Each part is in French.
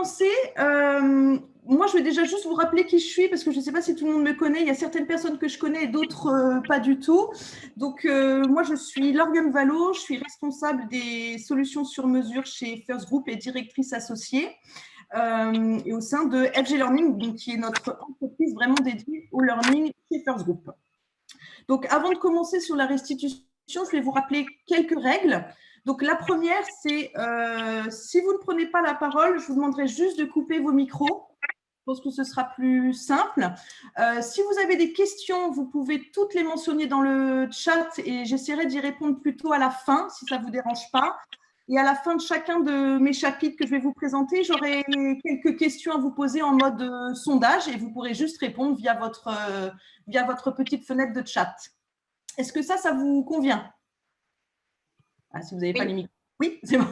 commencer, moi, je vais déjà juste vous rappeler qui je suis parce que je ne sais pas si tout le monde me connaît. Il y a certaines personnes que je connais et d'autres pas du tout. Donc, moi, je suis Lauriane Vallot. Je suis responsable des solutions sur mesure chez First Group et directrice associée. Et au sein de FG Learning, donc, qui est notre entreprise vraiment dédiée au learning chez First Group. Donc, avant de commencer sur la restitution, je vais vous rappeler quelques règles. Donc, la première, c'est si vous ne prenez pas la parole, je vous demanderai juste de couper vos micros. Je pense que ce sera plus simple. Si vous avez des questions, vous pouvez toutes les mentionner dans le chat et j'essaierai d'y répondre plutôt à la fin, si ça ne vous dérange pas. Et à la fin de chacun de mes chapitres que je vais vous présenter, j'aurai quelques questions à vous poser en mode sondage et vous pourrez juste répondre via votre petite fenêtre de chat. Est-ce que ça vous convient? Si vous n'avez pas les micros. Oui, c'est bon.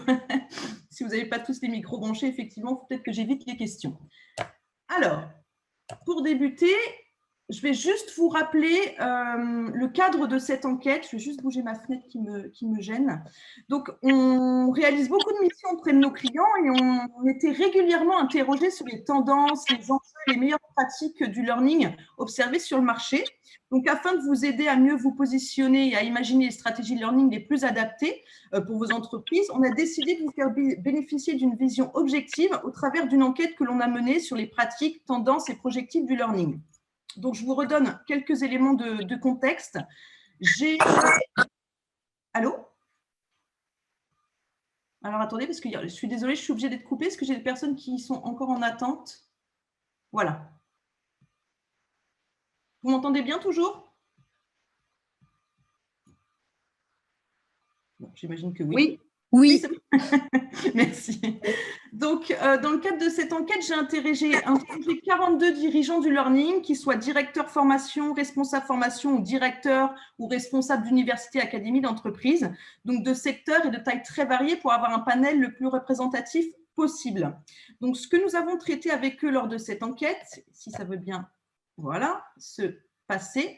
Si vous n'avez pas tous les micros branchés, effectivement, il faut peut-être que j'évite les questions. Alors, pour débuter, je vais juste vous rappeler le cadre de cette enquête. Je vais juste bouger ma fenêtre qui me gêne. Donc, on réalise beaucoup de missions auprès de nos clients et on était régulièrement interrogés sur les tendances, les enjeux, les meilleures pratiques du learning observées sur le marché. Donc, afin de vous aider à mieux vous positionner et à imaginer les stratégies de learning les plus adaptées pour vos entreprises, on a décidé de vous faire bénéficier d'une vision objective au travers d'une enquête que l'on a menée sur les pratiques, tendances et projectifs du learning. Donc, je vous redonne quelques éléments de contexte. Allô? Alors, attendez, parce que je suis désolée, je suis obligée d'être coupée parce que j'ai des personnes qui sont encore en attente. Voilà. Vous m'entendez bien toujours? Bon, j'imagine que oui. Oui. Merci. Donc, dans le cadre de cette enquête, j'ai interrogé 42 dirigeants du learning, qui soient directeurs formation, responsables formation ou directeurs ou responsables d'université, académie, d'entreprise, donc de secteurs et de tailles très variées pour avoir un panel le plus représentatif possible. Donc, ce que nous avons traité avec eux lors de cette enquête, si ça veut bien, voilà, se passer.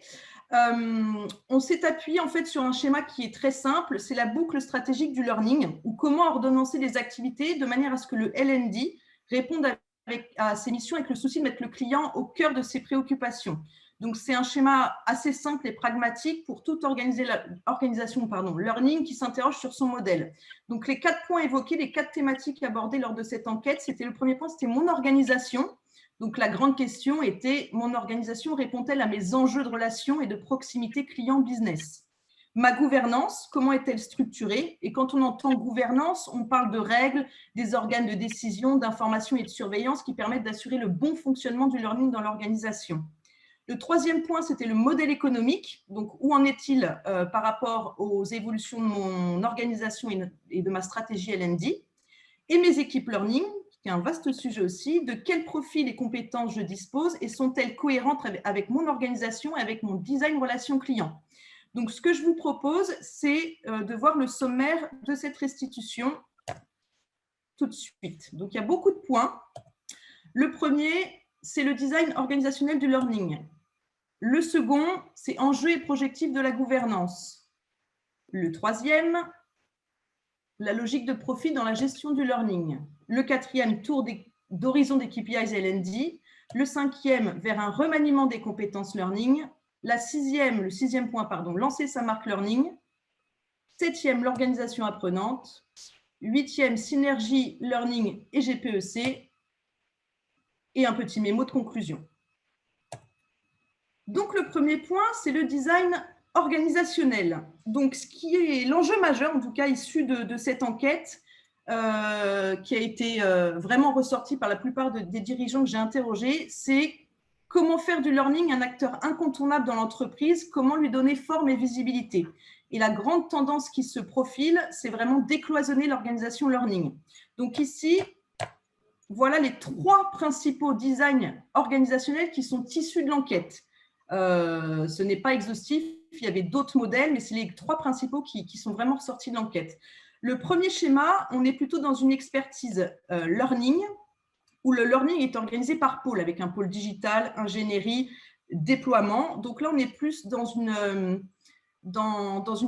On s'est appuyé en fait sur un schéma qui est très simple, c'est la boucle stratégique du learning, ou comment ordonnancer les activités de manière à ce que le L&D réponde à ses missions avec le souci de mettre le client au cœur de ses préoccupations. Donc, c'est un schéma assez simple et pragmatique pour toute organisation learning qui s'interroge sur son modèle. Donc, les 4 points évoqués, les 4 thématiques abordées lors de cette enquête, c'était le premier point, c'était mon organisation. Donc, la grande question était, mon organisation répond-elle à mes enjeux de relation et de proximité client-business? Ma gouvernance, comment est-elle structurée? Et quand on entend gouvernance, on parle de règles, des organes de décision, d'information et de surveillance qui permettent d'assurer le bon fonctionnement du learning dans l'organisation. Le troisième point, c'était le modèle économique. Donc, où en est-il par rapport aux évolutions de mon organisation et de ma stratégie L&D? Et mes équipes learning, qui est un vaste sujet aussi, de quel profil et compétences je dispose et sont-elles cohérentes avec mon organisation et avec mon design relation client? Donc, ce que je vous propose, c'est de voir le sommaire de cette restitution tout de suite. Donc, il y a beaucoup de points. Le premier, c'est le design organisationnel du learning. Le second, c'est enjeux et projectifs de la gouvernance. Le troisième, la logique de profit dans la gestion du learning. Le quatrième, tour d'horizon des KPIs L&D. Le cinquième, vers un remaniement des compétences learning. Le sixième point, lancer sa marque learning. Septième, l'organisation apprenante. Huitième, synergie learning et GPEC. Et un petit mémo de conclusion. Donc, le premier point, c'est le design organisationnel. Donc, ce qui est l'enjeu majeur, en tout cas issu de cette enquête, qui a été vraiment ressorti par la plupart des dirigeants que j'ai interrogés, c'est comment faire du learning un acteur incontournable dans l'entreprise, comment lui donner forme et visibilité. Et la grande tendance qui se profile, c'est vraiment décloisonner l'organisation learning. Donc ici, voilà les 3 principaux designs organisationnels qui sont issus de l'enquête. Ce n'est pas exhaustif, il y avait d'autres modèles, mais c'est les 3 principaux qui sont vraiment ressortis de l'enquête. Le premier schéma, on est plutôt dans une expertise learning, où le learning est organisé par pôle, avec un pôle digital, ingénierie, déploiement. Donc là, on est plus dans une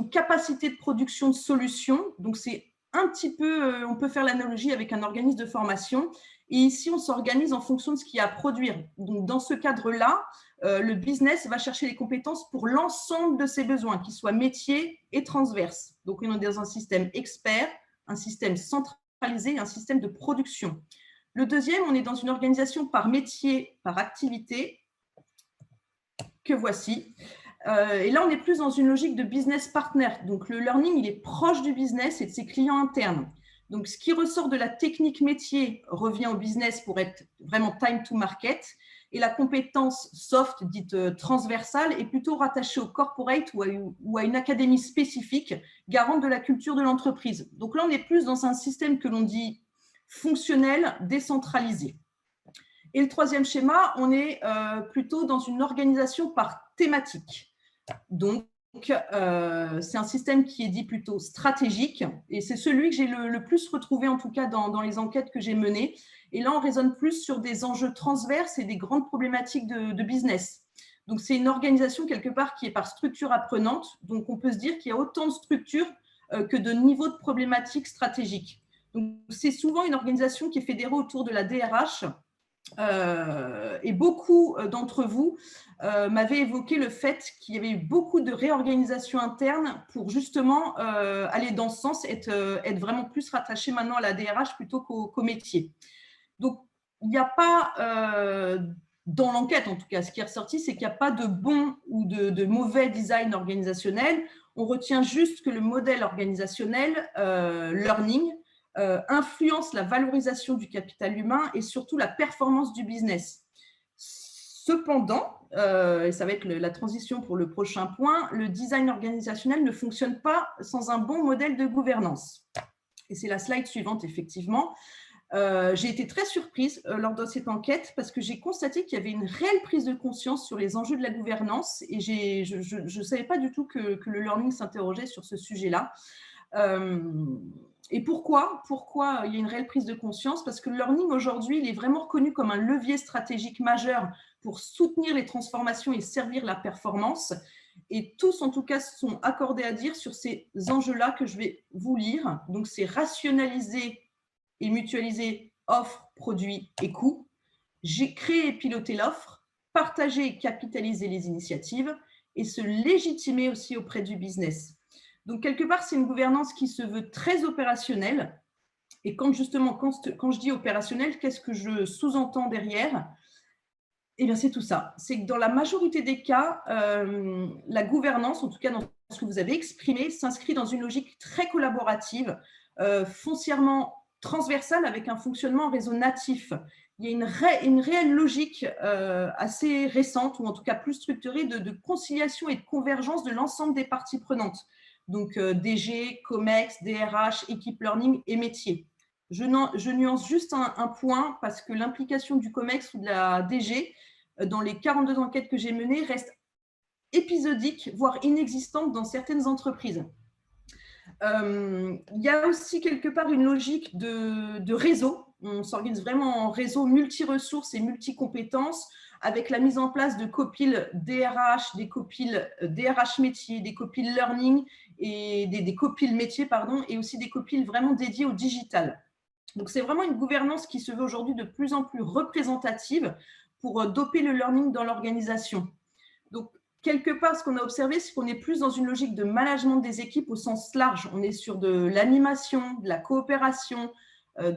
capacité de production de solutions. Donc, c'est un petit peu, on peut faire l'analogie avec un organisme de formation. Et ici, on s'organise en fonction de ce qu'il y a à produire. Donc, dans ce cadre-là, le business va chercher les compétences pour l'ensemble de ses besoins, qu'ils soient métiers et transverses. Donc, on est dans un système expert, un système centralisé et un système de production. Le deuxième, on est dans une organisation par métier, par activité, que voici. Et là, on est plus dans une logique de business partner. Donc, le learning, il est proche du business et de ses clients internes. Donc, ce qui ressort de la technique métier revient au business pour être vraiment time to market. Et la compétence soft, dite transversale, est plutôt rattachée au corporate ou à une académie spécifique, garante de la culture de l'entreprise. Donc là, on est plus dans un système que l'on dit fonctionnel, décentralisé. Et le troisième schéma, on est plutôt dans une organisation par thématique. Donc, c'est un système qui est dit plutôt stratégique et c'est celui que j'ai le plus retrouvé en tout cas dans les enquêtes que j'ai menées. Et là, on raisonne plus sur des enjeux transverses et des grandes problématiques de business. Donc, c'est une organisation quelque part qui est par structure apprenante. Donc, on peut se dire qu'il y a autant de structures que de niveaux de problématiques stratégiques. Donc, c'est souvent une organisation qui est fédérée autour de la DRH. Et beaucoup d'entre vous m'avaient évoqué le fait qu'il y avait eu beaucoup de réorganisation interne pour justement aller dans ce sens, être vraiment plus rattaché maintenant à la DRH plutôt qu'au métier. Donc, il n'y a pas, dans l'enquête en tout cas, ce qui est ressorti, c'est qu'il n'y a pas de bon ou de mauvais design organisationnel. On retient juste que le modèle organisationnel, learning, influence la valorisation du capital humain et surtout la performance du business. Cependant, et ça va être la transition pour le prochain point, le design organisationnel ne fonctionne pas sans un bon modèle de gouvernance. Et c'est la slide suivante, effectivement. J'ai été très surprise lors de cette enquête parce que j'ai constaté qu'il y avait une réelle prise de conscience sur les enjeux de la gouvernance et je ne savais pas du tout que le learning s'interrogeait sur ce sujet-là. Et pourquoi il y a une réelle prise de conscience? Parce que le learning aujourd'hui, il est vraiment reconnu comme un levier stratégique majeur pour soutenir les transformations et servir la performance. Et tous, en tout cas, sont accordés à dire sur ces enjeux-là que je vais vous lire. Donc, c'est rationaliser et mutualiser offre, produits et coûts, créer et piloter l'offre, partager et capitaliser les initiatives et se légitimer aussi auprès du business. Donc, quelque part, c'est une gouvernance qui se veut très opérationnelle. Et quand je dis opérationnel, qu'est-ce que je sous-entends derrière? Eh bien, c'est tout ça. C'est que dans la majorité des cas, la gouvernance, en tout cas dans ce que vous avez exprimé, s'inscrit dans une logique très collaborative, foncièrement transversale avec un fonctionnement en réseau natif. Il y a une réelle logique assez récente, ou en tout cas plus structurée, de conciliation et de convergence de l'ensemble des parties prenantes. Donc, DG, COMEX, DRH, équipe learning et métier. Je nuance juste un point parce que l'implication du COMEX ou de la DG dans les 42 enquêtes que j'ai menées reste épisodique, voire inexistante dans certaines entreprises. Il y a aussi quelque part une logique de réseau. On s'organise vraiment en réseau multi-ressources et multi-compétences avec la mise en place de copiles DRH, des copiles DRH métier, des copiles learning et des copiles métiers, pardon, et aussi des copiles vraiment dédiés au digital. Donc, c'est vraiment une gouvernance qui se veut aujourd'hui de plus en plus représentative pour doper le learning dans l'organisation. Donc, quelque part, ce qu'on a observé, c'est qu'on est plus dans une logique de management des équipes au sens large. On est sur de l'animation, de la coopération,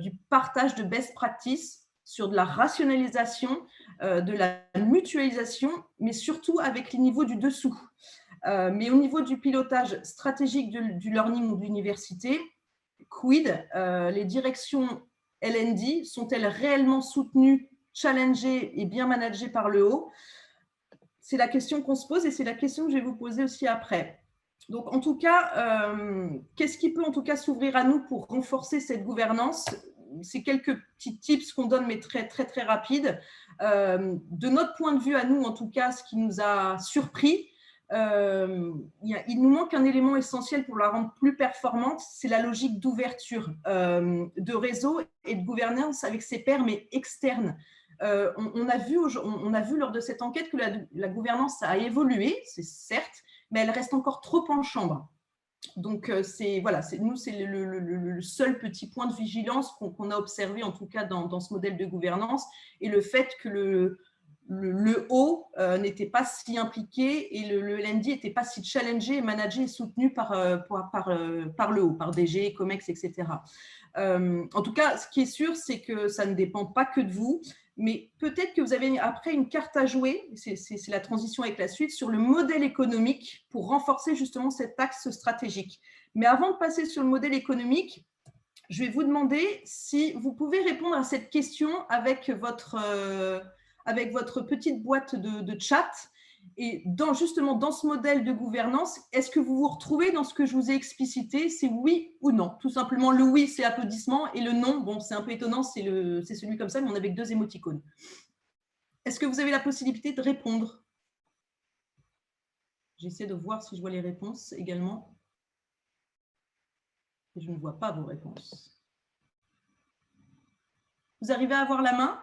du partage de best practices, sur de la rationalisation, de la mutualisation, mais surtout avec les niveaux du dessous. Mais au niveau du pilotage stratégique du learning ou de l'université, quid, les directions L&D sont-elles réellement soutenues, challengées et bien managées par le haut? C'est la question qu'on se pose et c'est la question que je vais vous poser aussi après. Donc, en tout cas, qu'est-ce qui peut en tout cas s'ouvrir à nous pour renforcer cette gouvernance? C'est quelques petits tips qu'on donne, mais très, très, très rapides. De notre point de vue à nous, en tout cas, ce qui nous a surpris, il nous manque un élément essentiel pour la rendre plus performante, c'est la logique d'ouverture de réseau et de gouvernance avec ses pairs, mais externes. On a vu lors de cette enquête que la gouvernance a évolué, c'est certes, mais elle reste encore trop en chambre. Donc, voilà, nous, c'est le seul petit point de vigilance qu'on a observé, en tout cas dans ce modèle de gouvernance, et le fait que le haut n'était pas si impliqué et le LND n'était pas si challengé, managé et soutenu par le haut, par DG, COMEX, etc. En tout cas, ce qui est sûr, c'est que ça ne dépend pas que de vous, mais peut-être que vous avez après une carte à jouer, c'est la transition avec la suite, sur le modèle économique pour renforcer justement cet axe stratégique. Mais avant de passer sur le modèle économique, je vais vous demander si vous pouvez répondre à cette question avec votre petite boîte de chat. Et justement, dans ce modèle de gouvernance, est-ce que vous vous retrouvez dans ce que je vous ai explicité? C'est oui ou non? Tout simplement, le oui, c'est applaudissement, et le non, bon, c'est un peu étonnant, c'est celui comme ça, mais on a avec 2 émoticônes. Est-ce que vous avez la possibilité de répondre? J'essaie de voir si je vois les réponses également. Je ne vois pas vos réponses. Vous arrivez à avoir la main?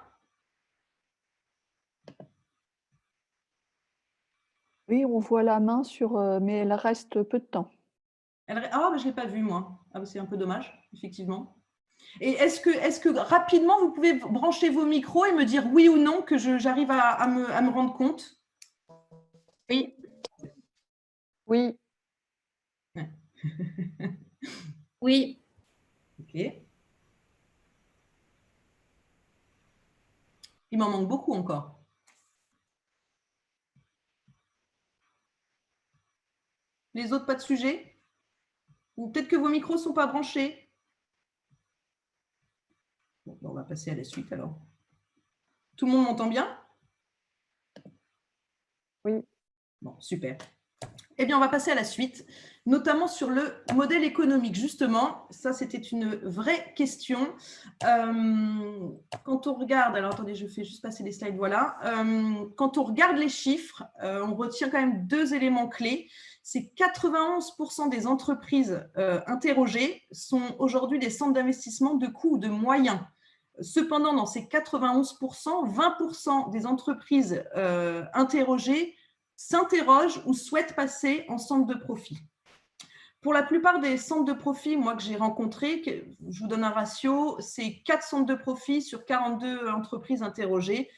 Oui, on voit la main mais elle reste peu de temps. Ah, je ne l'ai pas vue, moi. Ah, c'est un peu dommage, effectivement. Et est-ce que rapidement, vous pouvez brancher vos micros et me dire oui ou non, que j'arrive à me rendre compte? Oui. Oui. Oui. Ok. Il m'en manque beaucoup encore. Les autres, pas de sujet? Ou peut-être que vos micros ne sont pas branchés? Bon, on va passer à la suite alors. Tout le monde m'entend bien? Oui. Bon, super. Eh bien, on va passer à la suite, notamment sur le modèle économique. Justement, ça, c'était une vraie question. Quand on regarde, alors attendez, je fais juste passer les slides, voilà. Quand on regarde les chiffres, on retient quand même 2 éléments clés. C'est 91% des entreprises interrogées sont aujourd'hui des centres d'investissement de coûts ou de moyens. Cependant, dans ces 91%, 20% des entreprises interrogées s'interrogent ou souhaitent passer en centre de profit. Pour la plupart des centres de profit, moi, que j'ai rencontrés, je vous donne un ratio, c'est 4 centres de profit sur 42 entreprises interrogées.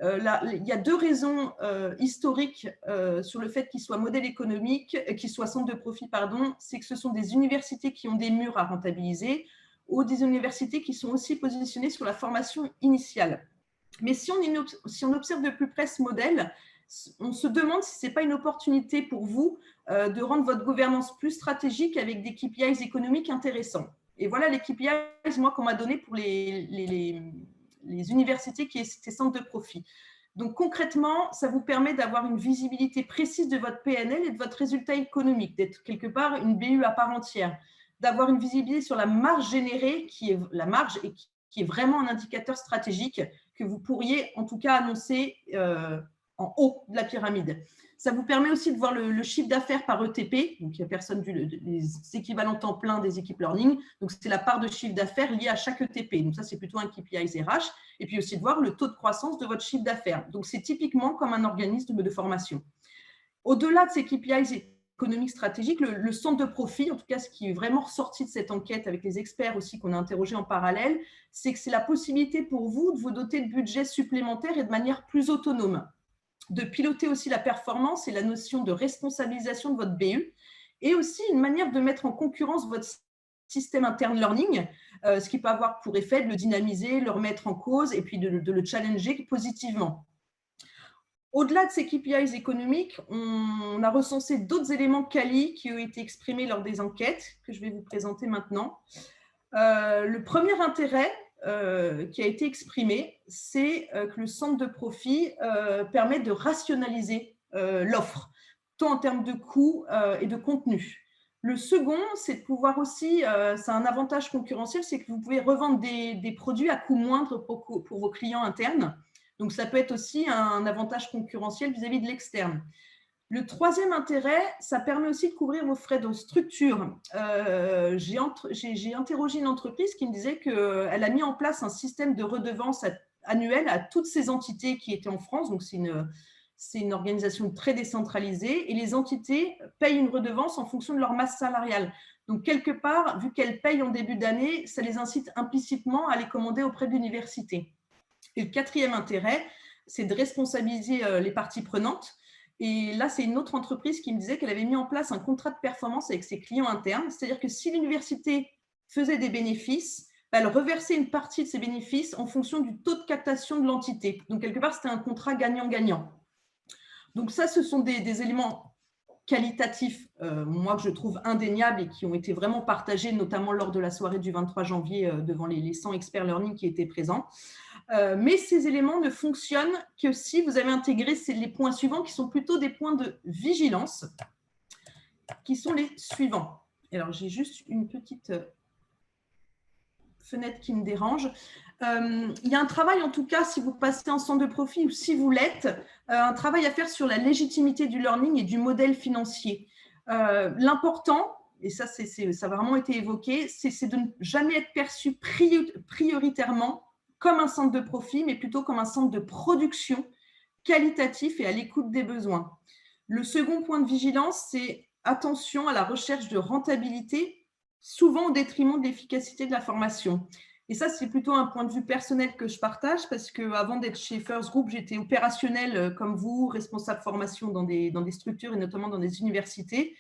Là, il y a 2 raisons historiques sur le fait qu'ils soient modèle économique, qu'ils soient centre de profit, pardon. C'est que ce sont des universités qui ont des murs à rentabiliser ou des universités qui sont aussi positionnées sur la formation initiale. Mais si on observe de plus près ce modèle, on se demande si ce n'est pas une opportunité pour vous de rendre votre gouvernance plus stratégique avec des KPIs économiques intéressants. Et voilà les KPIs, moi, qu'on m'a donné pour les universités qui étaient centres de profit. Donc, concrètement, ça vous permet d'avoir une visibilité précise de votre PNL et de votre résultat économique, d'être quelque part une BU à part entière, d'avoir une visibilité sur la marge générée, qui est la marge et qui est vraiment un indicateur stratégique que vous pourriez en tout cas annoncer en haut de la pyramide. Ça vous permet aussi de voir le chiffre d'affaires par ETP, donc il y a personne vu les équivalents temps plein des équipes learning, donc c'est la part de chiffre d'affaires liée à chaque ETP, donc ça c'est plutôt un KPI RH, et puis aussi de voir le taux de croissance de votre chiffre d'affaires. Donc c'est typiquement comme un organisme de formation. Au-delà de ces KPIs économiques stratégiques, le centre de profit, en tout cas ce qui est vraiment ressorti de cette enquête avec les experts aussi qu'on a interrogés en parallèle, c'est que c'est la possibilité pour vous de vous doter de budgets supplémentaires et de manière plus autonome, de piloter aussi la performance et la notion de responsabilisation de votre BU, et aussi une manière de mettre en concurrence votre système interne learning, ce qui peut avoir pour effet de le dynamiser, le remettre en cause et puis de le challenger positivement. Au-delà de ces KPIs économiques, on a recensé d'autres éléments quali qui ont été exprimés lors des enquêtes que je vais vous présenter maintenant. Le premier intérêt qui a été exprimé, c'est que le centre de profit permet de rationaliser l'offre, tant en termes de coûts et de contenu. Le second, c'est de pouvoir aussi, c'est un avantage concurrentiel, c'est que vous pouvez revendre des produits à coût moindre pour vos clients internes. Donc, ça peut être aussi un avantage concurrentiel vis-à-vis de l'externe. Le troisième intérêt, ça permet aussi de couvrir vos frais de structure. J'ai interrogé une entreprise qui me disait qu'elle a mis en place un système de redevance annuelle à toutes ces entités qui étaient en France. Donc, c'est C'est une organisation très décentralisée et les entités payent une redevance en fonction de leur masse salariale. Donc, quelque part, vu qu'elles payent en début d'année, ça les incite implicitement à les commander auprès de l'université. Et le quatrième intérêt, c'est de responsabiliser les parties prenantes. Et là, c'est une autre entreprise qui me disait qu'elle avait mis en place un contrat de performance avec ses clients internes. C'est-à-dire que si l'université faisait des bénéfices, elle reversait une partie de ces bénéfices en fonction du taux de captation de l'entité. Donc, quelque part, c'était un contrat gagnant-gagnant. Donc, ça, ce sont des éléments qualitatifs, moi, que je trouve indéniables et qui ont été vraiment partagés, notamment lors de la soirée du 23 janvier devant les 100 experts learning qui étaient présents. Mais ces éléments ne fonctionnent que si vous avez intégré les points suivants qui sont plutôt des points de vigilance, qui sont les suivants. Alors, j'ai juste une petite fenêtre qui me dérange. Il y a un travail, en tout cas, si vous passez en centre de profit ou si vous l'êtes, un travail à faire sur la légitimité du learning et du modèle financier. L'important, et ça a vraiment été évoqué, c'est de ne jamais être perçu prioritairement comme un centre de profit, mais plutôt comme un centre de production qualitatif et à l'écoute des besoins. Le second point de vigilance, c'est attention à la recherche de rentabilité, souvent au détriment de l'efficacité de la formation. Et ça, c'est plutôt un point de vue personnel que je partage parce qu'avant d'être chez First Group, j'étais opérationnelle comme vous, responsable formation dans des structures et notamment dans des universités.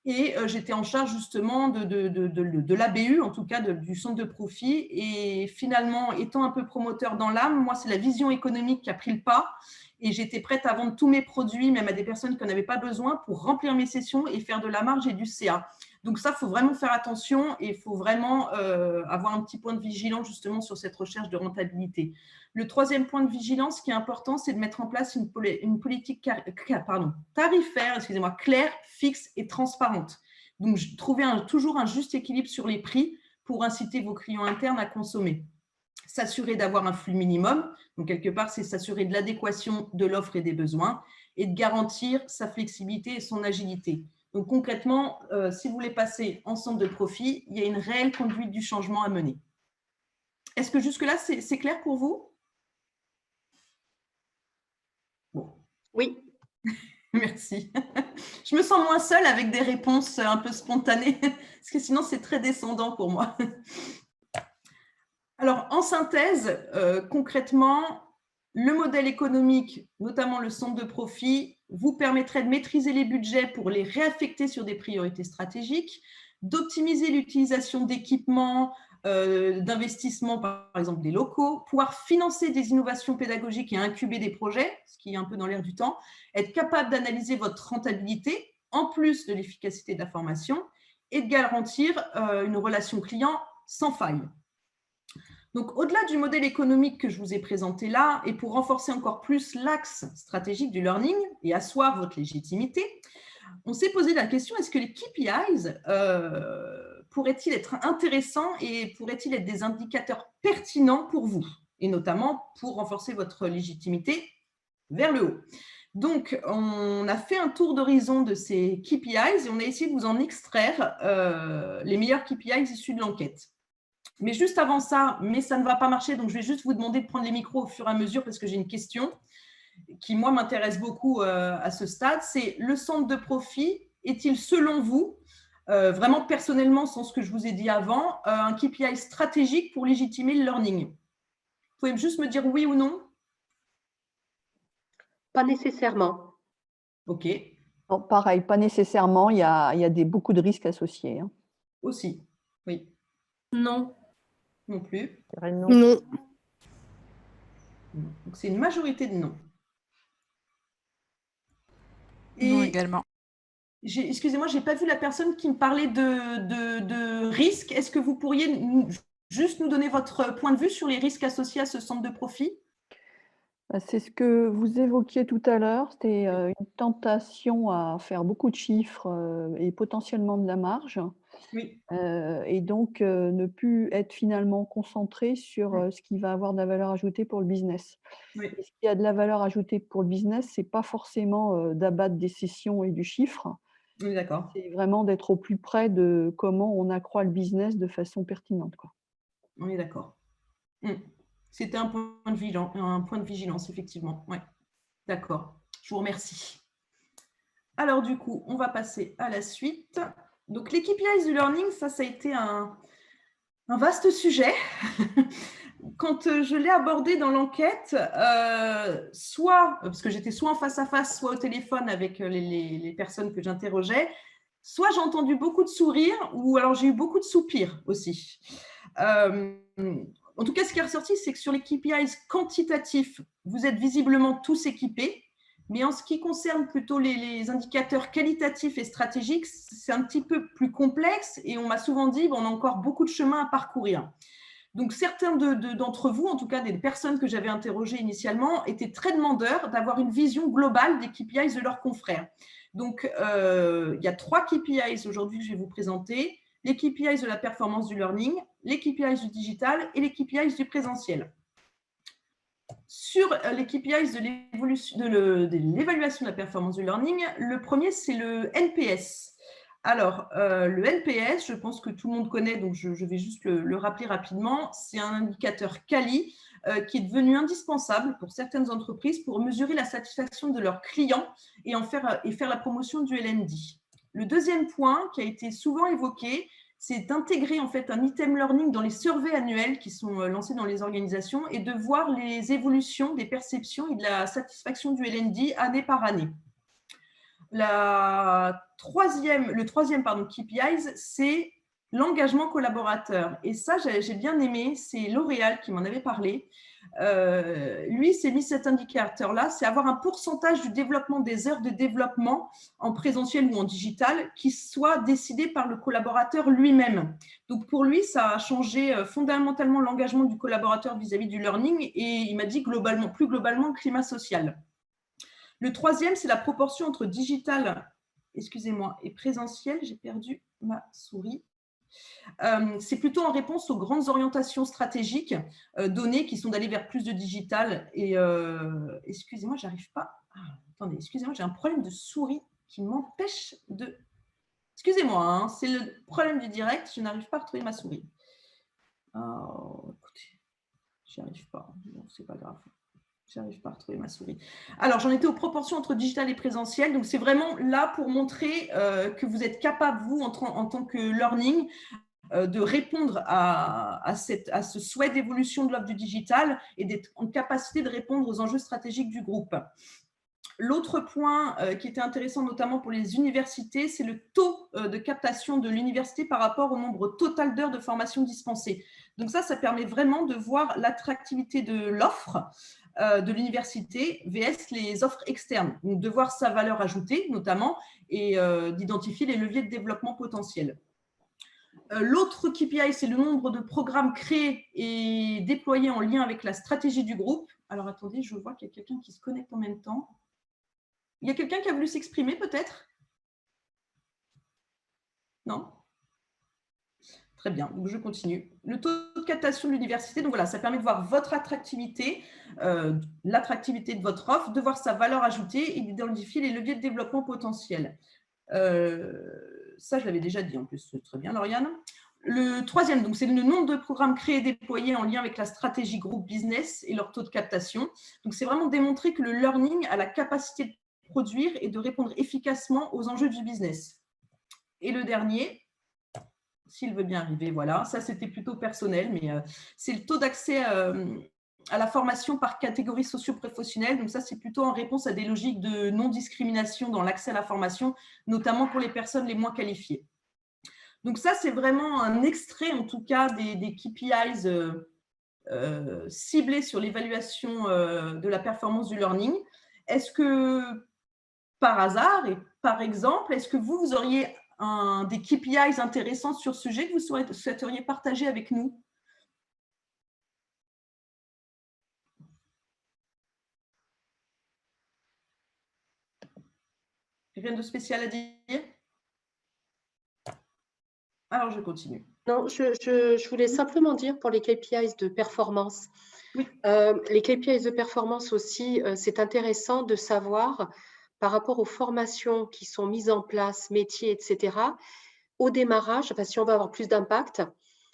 Et j'étais en charge justement de l'ABU, en tout cas du centre de profit. Et finalement, étant un peu promoteur dans l'âme, moi, c'est la vision économique qui a pris le pas. Et j'étais prête à vendre tous mes produits, même à des personnes qui n'en avaient pas besoin, pour remplir mes sessions et faire de la marge et du CA. Donc ça, il faut vraiment faire attention et il faut vraiment avoir un petit point de vigilance justement sur cette recherche de rentabilité. Le troisième point de vigilance qui est important, c'est de mettre en place une politique tarifaire, claire, fixe et transparente. Donc, trouver toujours un juste équilibre sur les prix pour inciter vos clients internes à consommer. S'assurer d'avoir un flux minimum, donc quelque part, c'est s'assurer de l'adéquation de l'offre et des besoins et de garantir sa flexibilité et son agilité. Donc concrètement, si vous voulez passer en centre de profit, il y a une réelle conduite du changement à mener. Est-ce que jusque-là, c'est clair pour vous? Bon. Oui. Merci. Je me sens moins seule avec des réponses un peu spontanées, parce que sinon, c'est très descendant pour moi. Alors, en synthèse, concrètement, le modèle économique, notamment le centre de profit, vous permettrait de maîtriser les budgets pour les réaffecter sur des priorités stratégiques, d'optimiser l'utilisation d'équipements, d'investissements, par exemple des locaux, pouvoir financer des innovations pédagogiques et incuber des projets, ce qui est un peu dans l'air du temps, être capable d'analyser votre rentabilité, en plus de l'efficacité de la formation, et de garantir une relation client sans faille. Donc, au-delà du modèle économique que je vous ai présenté là, et pour renforcer encore plus l'axe stratégique du learning et asseoir votre légitimité, on s'est posé la question, est-ce que les KPIs pourraient-ils être intéressants et pourraient-ils être des indicateurs pertinents pour vous, et notamment pour renforcer votre légitimité vers le haut. Donc, on a fait un tour d'horizon de ces KPIs et on a essayé de vous en extraire les meilleurs KPIs issus de l'enquête. Mais juste avant ça, mais ça ne va pas marcher, donc je vais juste vous demander de prendre les micros au fur et à mesure parce que j'ai une question qui, moi, m'intéresse beaucoup à ce stade. C'est le centre de profit est-il, selon vous, vraiment personnellement, sans ce que je vous ai dit avant, un KPI stratégique pour légitimer le learning? Vous pouvez juste me dire oui ou non? Pas nécessairement. OK. Bon, pareil, pas nécessairement. Il y a beaucoup de risques associés. Hein. Aussi, oui. Non. Non plus. Non. Donc, c'est une majorité de non. Et non également. Excusez-moi, je n'ai pas vu la personne qui me parlait de risques. Est-ce que vous pourriez juste nous donner votre point de vue sur les risques associés à ce centre de profit? C'est ce que vous évoquiez tout à l'heure, c'était une tentation à faire beaucoup de chiffres et potentiellement de la marge. Oui. Et donc ne plus être finalement concentré sur ce qui va avoir de la valeur ajoutée pour le business. Oui. Et ce qui a de la valeur ajoutée pour le business, ce n'est pas forcément d'abattre des sessions et du chiffre. Oui, d'accord. C'est vraiment d'être au plus près de comment on accroît le business de façon pertinente, quoi. On est d'accord. C'était un point de vigilance, effectivement. Ouais. D'accord. Je vous remercie. Alors, du coup, on va passer à la suite. Donc, les KPIs du learning, ça a été un vaste sujet. Quand je l'ai abordé dans l'enquête, parce que j'étais soit en face à face, soit au téléphone avec les personnes que j'interrogeais, soit j'ai entendu beaucoup de sourires, ou alors j'ai eu beaucoup de soupirs aussi. En tout cas, ce qui est ressorti, c'est que sur les KPIs quantitatifs, vous êtes visiblement tous équipés. Mais en ce qui concerne plutôt les indicateurs qualitatifs et stratégiques, c'est un petit peu plus complexe et on m'a souvent dit on a encore beaucoup de chemin à parcourir. Donc, certains d'entre vous, en tout cas des personnes que j'avais interrogées initialement, étaient très demandeurs d'avoir une vision globale des KPIs de leurs confrères. Donc, il y a 3 KPIs aujourd'hui que je vais vous présenter. Les KPIs de la performance du learning, les KPIs du digital et les KPIs du présentiel. Sur les KPIs de l'évaluation de la performance du learning, le premier, c'est le NPS. Alors, le NPS, je pense que tout le monde connaît, donc je vais juste le rappeler rapidement. C'est un indicateur quali qui est devenu indispensable pour certaines entreprises pour mesurer la satisfaction de leurs clients et faire la promotion du LND. Le deuxième point qui a été souvent évoqué, c'est d'intégrer en fait un item learning dans les surveys annuels qui sont lancés dans les organisations et de voir les évolutions des perceptions et de la satisfaction du LND année par année. Le troisième KPIs, c'est l'engagement collaborateur. Et ça, j'ai bien aimé, c'est L'Oréal qui m'en avait parlé. Lui, s'est mis cet indicateur-là, c'est avoir un pourcentage du développement des heures de développement en présentiel ou en digital qui soit décidé par le collaborateur lui-même. Donc, pour lui, ça a changé fondamentalement l'engagement du collaborateur vis-à-vis du learning et il m'a dit plus globalement, le climat social. Le troisième, c'est la proportion entre digital, et présentiel. J'ai perdu ma souris. C'est plutôt en réponse aux grandes orientations stratégiques données qui sont d'aller vers plus de digital. Et excusez-moi, j'arrive pas. Attendez, excusez-moi, j'ai un problème de souris qui m'empêche de. Excusez-moi, hein, c'est le problème du direct. Je n'arrive pas à retrouver ma souris. Oh, écoutez, j'y arrive pas. Bon, c'est pas grave. Je n'arrive pas à retrouver ma souris. Alors, j'en étais aux proportions entre digital et présentiel. Donc, c'est vraiment là pour montrer que vous êtes capable, vous, en tant que learning, de répondre à ce souhait d'évolution de l'offre du digital et d'être en capacité de répondre aux enjeux stratégiques du groupe. L'autre point qui était intéressant, notamment pour les universités, c'est le taux de captation de l'université par rapport au nombre total d'heures de formation dispensées. Donc ça permet vraiment de voir l'attractivité de l'offre de l'université vs les offres externes. Donc de voir sa valeur ajoutée, notamment, et d'identifier les leviers de développement potentiels. L'autre KPI, c'est le nombre de programmes créés et déployés en lien avec la stratégie du groupe. Alors, attendez, je vois qu'il y a quelqu'un qui se connecte en même temps. Il y a quelqu'un qui a voulu s'exprimer, peut-être? Non? Très bien, donc je continue. Le taux de captation de l'université, donc voilà, ça permet de voir votre attractivité, l'attractivité de votre offre, de voir sa valeur ajoutée et d'identifier les leviers de développement potentiels. Ça, je l'avais déjà dit en plus, très bien, Lauriane. Le troisième, donc c'est le nombre de programmes créés et déployés en lien avec la stratégie groupe business et leur taux de captation. Donc, c'est vraiment démontrer que le learning a la capacité de produire et de répondre efficacement aux enjeux du business. Et le dernier, s'il veut bien arriver, voilà, ça c'était plutôt personnel, mais c'est le taux d'accès à la formation par catégorie socio-professionnelle. Donc ça, c'est plutôt en réponse à des logiques de non-discrimination dans l'accès à la formation, notamment pour les personnes les moins qualifiées. Donc ça, c'est vraiment un extrait, en tout cas, des KPIs ciblés sur l'évaluation de la performance du learning. Est-ce que, par hasard et par exemple, est-ce que vous auriez des KPIs intéressants sur ce sujet que vous souhaiteriez partager avec nous? Rien de spécial à dire? Alors, je continue. Non, je voulais simplement dire pour les KPIs de performance. Oui. Les KPIs de performance aussi, c'est intéressant de savoir par rapport aux formations qui sont mises en place, métiers, etc. Au démarrage, enfin, si on veut avoir plus d'impact,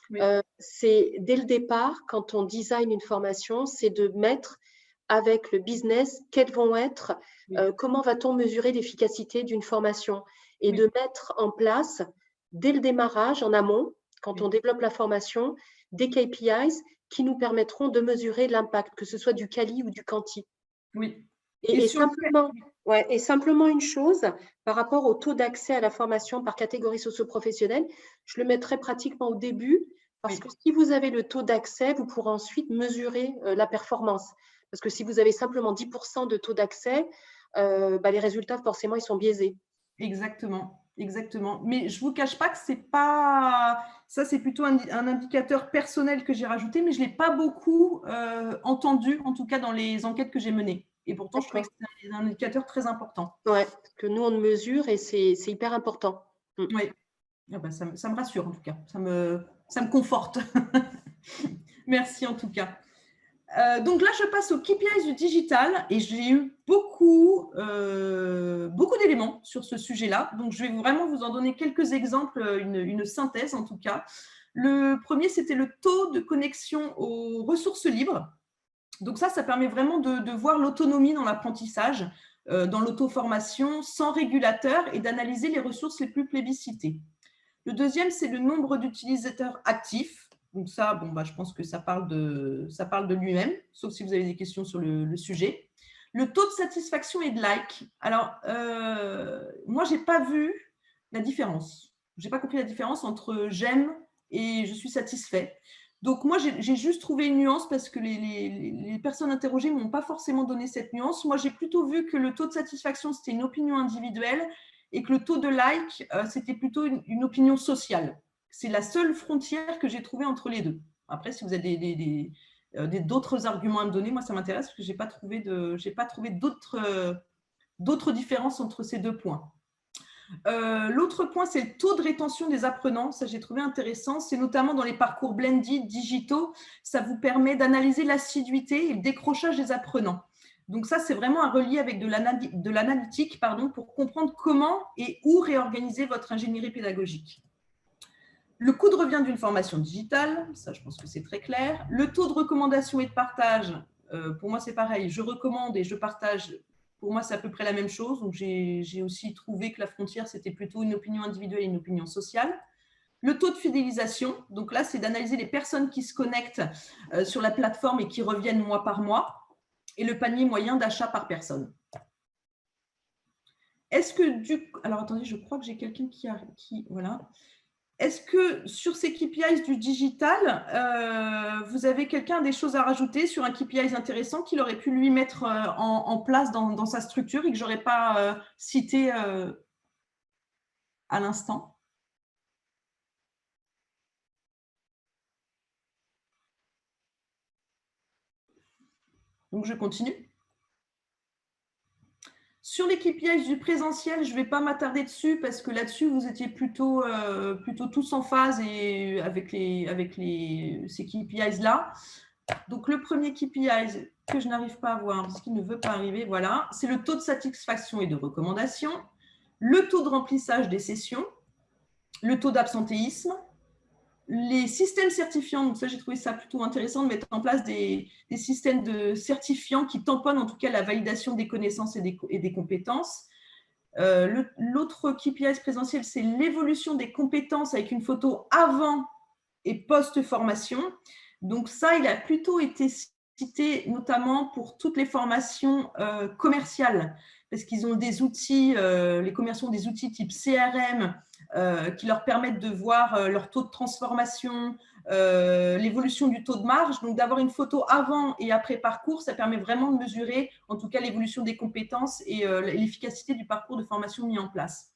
Oui. c'est dès le départ, quand on design une formation, c'est de mettre avec le business, quels vont être, comment va-t-on mesurer l'efficacité d'une formation et Oui. de mettre en place, dès le démarrage, en amont, quand Oui. on développe la formation, des KPIs qui nous permettront de mesurer l'impact, que ce soit du quali ou du quanti. Oui. Et sur le simplement, ouais, et simplement une chose, par rapport au taux d'accès à la formation par catégorie socio-professionnelle, je le mettrai pratiquement au début, parce Oui. que si vous avez le taux d'accès, vous pourrez ensuite mesurer la performance. Parce que si vous avez simplement 10% de taux d'accès, les résultats, forcément, ils sont biaisés. Exactement, exactement. Mais je ne vous cache pas que c'est pas… Ça, c'est plutôt un indicateur personnel que j'ai rajouté, mais je ne l'ai pas beaucoup entendu, en tout cas dans les enquêtes que j'ai menées. Et pourtant, je trouvais que c'était un indicateur très important. Ouais, parce que nous, on le mesure et c'est hyper important. Oui, ah bah, ça me rassure en tout cas, ça me conforte. Merci en tout cas. Donc là, je passe aux KPIs du digital et j'ai eu beaucoup d'éléments sur ce sujet-là. Donc, je vais vraiment vous en donner quelques exemples, une synthèse en tout cas. Le premier, c'était le taux de connexion aux ressources libres. Donc ça permet vraiment de voir l'autonomie dans l'apprentissage, dans l'auto-formation, sans régulateur et d'analyser les ressources les plus plébiscitées. Le deuxième, c'est le nombre d'utilisateurs actifs. Donc ça, bon, je pense que ça parle de lui-même, sauf si vous avez des questions sur le sujet. Le taux de satisfaction et de like. Alors, moi, je n'ai pas vu la différence. Je n'ai pas compris la différence entre j'aime et je suis satisfait. Donc, moi, j'ai juste trouvé une nuance parce que les personnes interrogées ne m'ont pas forcément donné cette nuance. Moi, j'ai plutôt vu que le taux de satisfaction, c'était une opinion individuelle et que le taux de like, c'était plutôt une opinion sociale. C'est la seule frontière que j'ai trouvée entre les deux. Après, si vous avez d'autres arguments à me donner, moi, ça m'intéresse parce que je n'ai pas trouvé d'autres différences entre ces deux points. L'autre point, c'est le taux de rétention des apprenants. Ça, j'ai trouvé intéressant. C'est notamment dans les parcours blended digitaux. Ça vous permet d'analyser l'assiduité et le décrochage des apprenants. Donc ça, c'est vraiment un relié avec de l'analytique pour comprendre comment et où réorganiser votre ingénierie pédagogique. Le coût de revient d'une formation digitale, ça, je pense que c'est très clair. Le taux de recommandation et de partage, pour moi, c'est pareil. Je recommande et je partage. Pour moi, c'est à peu près la même chose. Donc, j'ai aussi trouvé que la frontière, c'était plutôt une opinion individuelle et une opinion sociale. Le taux de fidélisation, donc là, c'est d'analyser les personnes qui se connectent sur la plateforme et qui reviennent mois par mois. Et le panier moyen d'achat par personne. Est-ce que alors, attendez, je crois que j'ai quelqu'un qui… Voilà. Est-ce que sur ces KPIs du digital, vous avez quelqu'un des choses à rajouter sur un KPIs intéressant qu'il aurait pu lui mettre en place dans sa structure et que je n'aurais pas cité à l'instant? Donc, je continue. Sur les KPIs du présentiel, je ne vais pas m'attarder dessus parce que là-dessus, vous étiez plutôt tous en phase et avec ces KPIs-là. Donc, le premier KPI que je n'arrive pas à voir parce qu'il ne veut pas arriver, voilà, c'est le taux de satisfaction et de recommandation, le taux de remplissage des sessions, le taux d'absentéisme, les systèmes certifiants. Donc ça, j'ai trouvé ça plutôt intéressant de mettre en place des systèmes de certifiants qui tamponnent en tout cas la validation des connaissances et des compétences. L'autre KPI présentiel, c'est l'évolution des compétences avec une photo avant et post-formation. Donc ça, il a plutôt été cité notamment pour toutes les formations commerciales, parce qu'ils ont des outils, les commerciaux ont des outils type CRM qui leur permettent de voir leur taux de transformation, l'évolution du taux de marge. Donc d'avoir une photo avant et après parcours, ça permet vraiment de mesurer en tout cas l'évolution des compétences et l'efficacité du parcours de formation mis en place.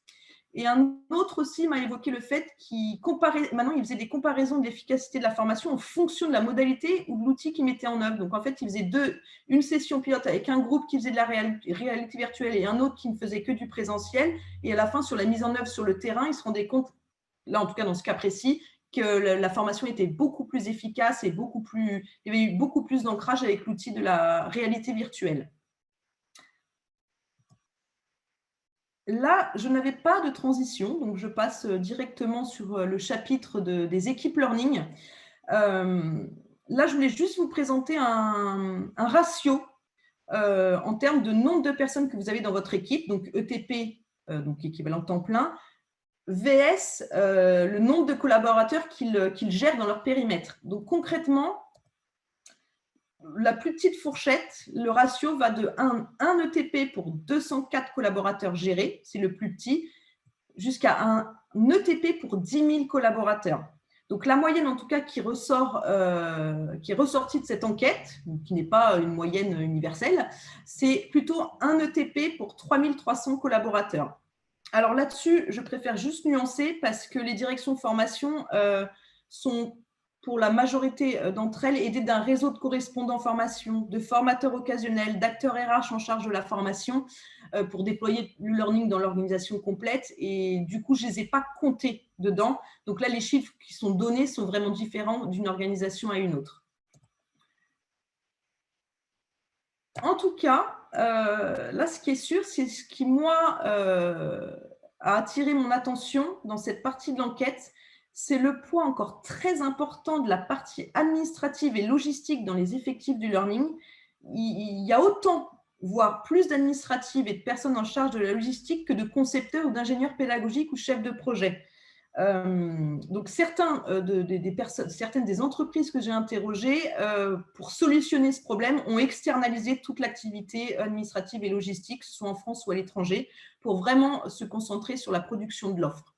Et un autre aussi m'a évoqué le fait maintenant, il faisait des comparaisons de l'efficacité de la formation en fonction de la modalité ou de l'outil qu'il mettait en œuvre. Donc, en fait, il faisait une session pilote avec un groupe qui faisait de la réalité virtuelle et un autre qui ne faisait que du présentiel. Et à la fin, sur la mise en œuvre sur le terrain, il se rendait compte, là, en tout cas dans ce cas précis, que la formation était beaucoup plus efficace et il y avait eu beaucoup plus d'ancrage avec l'outil de la réalité virtuelle. Là, je n'avais pas de transition, donc je passe directement sur le chapitre des équipes learning. Là, je voulais juste vous présenter un ratio en termes de nombre de personnes que vous avez dans votre équipe, donc ETP, donc équivalent temps plein, VS, le nombre de collaborateurs qu'ils gèrent dans leur périmètre. Donc concrètement, la plus petite fourchette, le ratio va de 1 ETP pour 204 collaborateurs gérés, c'est le plus petit, jusqu'à un ETP pour 10 000 collaborateurs. Donc, la moyenne, en tout cas, qui est ressortie de cette enquête, qui n'est pas une moyenne universelle, c'est plutôt un ETP pour 3 300 collaborateurs. Alors là-dessus, je préfère juste nuancer parce que les directions formation sont, pour la majorité d'entre elles, aidées d'un réseau de correspondants formation, de formateurs occasionnels, d'acteurs RH en charge de la formation pour déployer le learning dans l'organisation complète. Et du coup, je ne les ai pas comptés dedans. Donc là, les chiffres qui sont donnés sont vraiment différents d'une organisation à une autre. En tout cas, là, ce qui est sûr, c'est ce qui, moi, a attiré mon attention dans cette partie de l'enquête, c'est le poids encore très important de la partie administrative et logistique dans les effectifs du learning. Il y a autant, voire plus d'administratives et de personnes en charge de la logistique que de concepteurs ou d'ingénieurs pédagogiques ou chefs de projet. Donc, certaines des entreprises que j'ai interrogées pour solutionner ce problème ont externalisé toute l'activité administrative et logistique, soit en France ou à l'étranger, pour vraiment se concentrer sur la production de l'offre.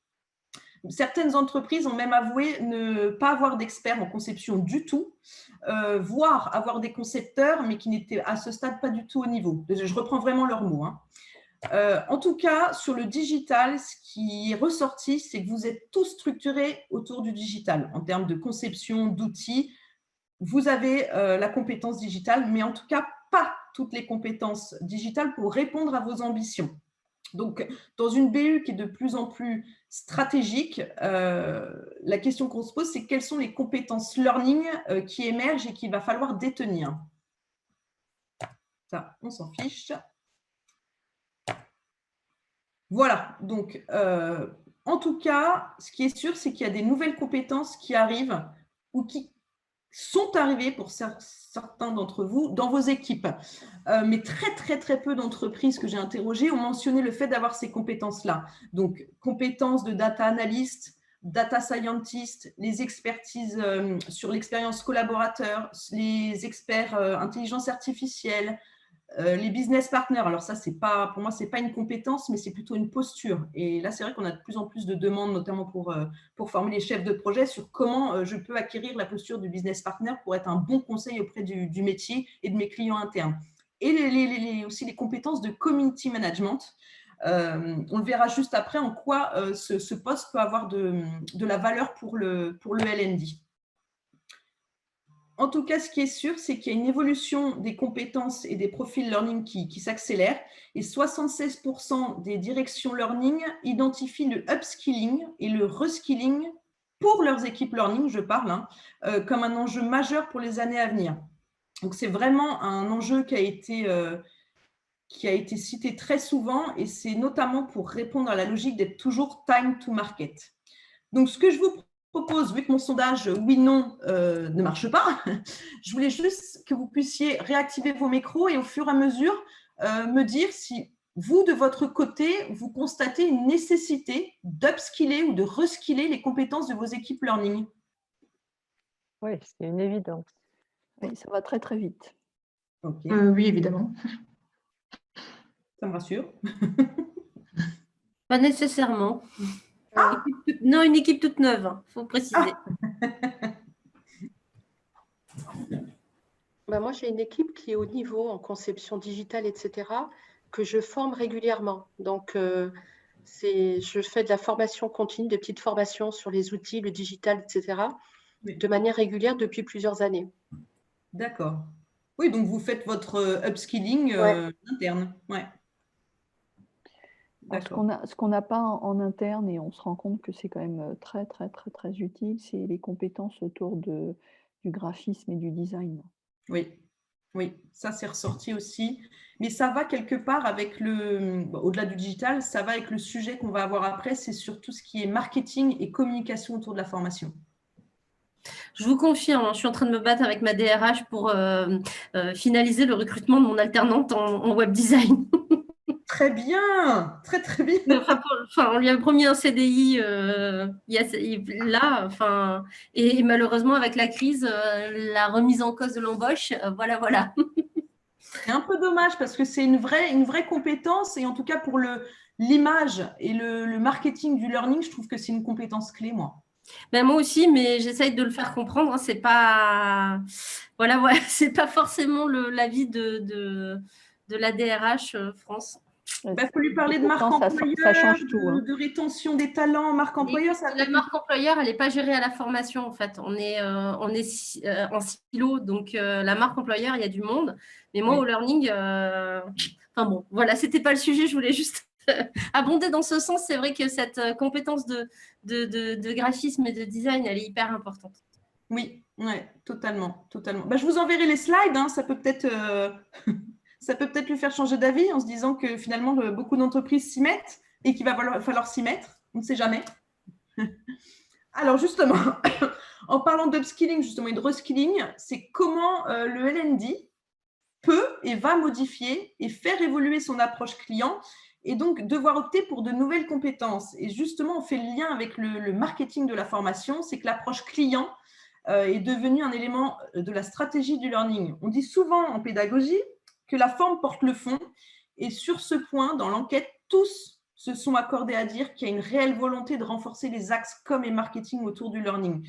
Certaines entreprises ont même avoué ne pas avoir d'experts en conception du tout, voire avoir des concepteurs, mais qui n'étaient à ce stade pas du tout au niveau. Je reprends vraiment leurs mots, hein. En tout cas, sur le digital, ce qui est ressorti, c'est que vous êtes tous structurés autour du digital en termes de conception, d'outils. Vous avez la compétence digitale, mais en tout cas, pas toutes les compétences digitales pour répondre à vos ambitions. Donc, dans une BU qui est de plus en plus stratégique, la question qu'on se pose, c'est quelles sont les compétences learning qui émergent et qu'il va falloir détenir. Ça, on s'en fiche. Voilà, donc en tout cas, ce qui est sûr, c'est qu'il y a des nouvelles compétences qui arrivent ou qui sont arrivées pour certains d'entre vous dans vos équipes. Mais très peu d'entreprises que j'ai interrogées ont mentionné le fait d'avoir ces compétences-là. Donc, compétences de data analyst, data scientist, les expertises sur l'expérience collaborateur, les experts intelligence artificielle, les business partners. Alors ça, pour moi, ce n'est pas une compétence, mais c'est plutôt une posture. Et là, c'est vrai qu'on a de plus en plus de demandes, notamment pour former les chefs de projet, sur comment je peux acquérir la posture du business partner pour être un bon conseil auprès du métier et de mes clients internes. Et aussi les compétences de community management. On le verra juste après en quoi ce poste peut avoir de la valeur pour le L&D. En tout cas, ce qui est sûr, c'est qu'il y a une évolution des compétences et des profils learning qui s'accélèrent. Et 76% des directions learning identifient le upskilling et le reskilling pour leurs équipes learning, je parle, comme un enjeu majeur pour les années à venir. Donc, c'est vraiment un enjeu qui a été cité très souvent et c'est notamment pour répondre à la logique d'être toujours time to market. Donc, ce que je vous propose, vu que mon sondage oui-non ne marche pas, je voulais juste que vous puissiez réactiver vos micros et au fur et à mesure me dire si vous, de votre côté, vous constatez une nécessité d'upskiller ou de reskiller les compétences de vos équipes learning. Oui, c'est une évidence. Oui, ça va très vite. Okay. Oui, évidemment. Ça me rassure. Pas nécessairement. Non, une équipe toute neuve, il faut préciser. Moi, j'ai une équipe qui est au niveau en conception digitale, etc., que je forme régulièrement. Donc, je fais de la formation continue, des petites formations sur les outils, le digital, etc., de manière régulière depuis plusieurs années. D'accord. Oui, donc vous faites votre upskilling interne. Ouais. Ce qu'on n'a pas en interne, et on se rend compte que c'est quand même très utile, c'est les compétences autour du graphisme et du design. Oui, ça c'est ressorti aussi. Mais ça va quelque part avec au-delà du digital, ça va avec le sujet qu'on va avoir après, c'est sur tout ce qui est marketing et communication autour de la formation. Je vous confirme, je suis en train de me battre avec ma DRH pour finaliser le recrutement de mon alternante en web design. Très bien, très très bien. On lui a promis un CDI là, et malheureusement avec la crise, la remise en cause de l'embauche, voilà. C'est un peu dommage parce que c'est une vraie compétence et en tout cas pour l'image et le marketing du learning, je trouve que c'est une compétence clé, moi. Ben moi aussi, mais j'essaye de le faire comprendre. Hein, c'est pas, voilà, c'est pas forcément l'avis de la DRH France. Il faut lui parler de marque employeur, ça change tout, hein. de rétention des talents, marque employeur. La marque employeur, elle n'est pas gérée à la formation, en fait. On est en silo, donc la marque employeur, il y a du monde. Mais moi, au learning, bon, voilà, c'était pas le sujet, je voulais juste abonder dans ce sens. C'est vrai que cette compétence de graphisme et de design, elle est hyper importante. Oui, ouais, totalement. Je vous enverrai les slides, hein, ça peut peut-être lui faire changer d'avis en se disant que finalement, beaucoup d'entreprises s'y mettent et qu'il va falloir s'y mettre. On ne sait jamais. Alors justement, en parlant d'upskilling justement et de reskilling, c'est comment le LND peut et va modifier et faire évoluer son approche client et donc devoir opter pour de nouvelles compétences. Et justement, on fait le lien avec le marketing de la formation, c'est que l'approche client est devenue un élément de la stratégie du learning. On dit souvent en pédagogie que la forme porte le fond et sur ce point, dans l'enquête, tous se sont accordés à dire qu'il y a une réelle volonté de renforcer les axes com et marketing autour du learning.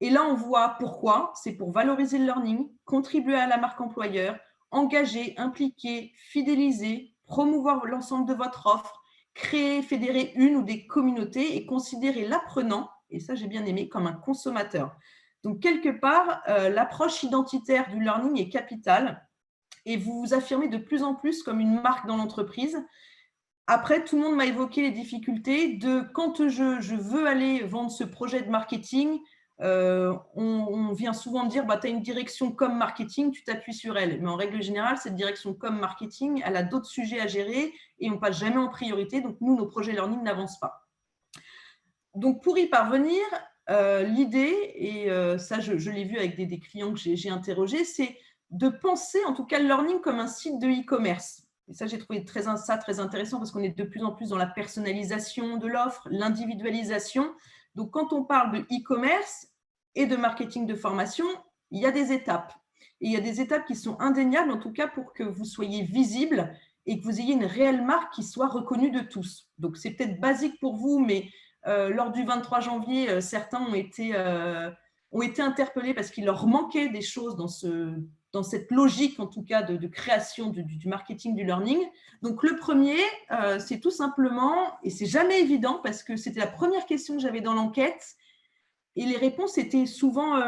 Et là, on voit pourquoi. C'est pour valoriser le learning, contribuer à la marque employeur, engager, impliquer, fidéliser, promouvoir l'ensemble de votre offre, créer, fédérer une ou des communautés et considérer l'apprenant, et ça j'ai bien aimé, comme un consommateur. Donc quelque part, l'approche identitaire du learning est capitale et vous vous affirmez de plus en plus comme une marque dans l'entreprise. Après, tout le monde m'a évoqué les difficultés de quand je veux aller vendre ce projet de marketing, on vient souvent me dire tu as une direction com marketing, tu t'appuies sur elle. Mais en règle générale, cette direction com marketing, elle a d'autres sujets à gérer et on ne passe jamais en priorité. Donc, nous, nos projets learning n'avancent pas. Donc, pour y parvenir, l'idée, et ça, je l'ai vu avec des clients que j'ai interrogés, c'est de penser en tout cas le learning comme un site de e-commerce. Et ça, j'ai trouvé ça très intéressant parce qu'on est de plus en plus dans la personnalisation de l'offre, l'individualisation. Donc, quand on parle de e-commerce et de marketing de formation, il y a des étapes. Et il y a des étapes qui sont indéniables, en tout cas pour que vous soyez visible et que vous ayez une réelle marque qui soit reconnue de tous. Donc, c'est peut-être basique pour vous, mais lors du 23 janvier, certains ont été interpellés parce qu'il leur manquait des choses dans cette logique, en tout cas, de création du marketing du learning. Donc, le premier, c'est tout simplement, et c'est jamais évident parce que c'était la première question que j'avais dans l'enquête, et les réponses étaient souvent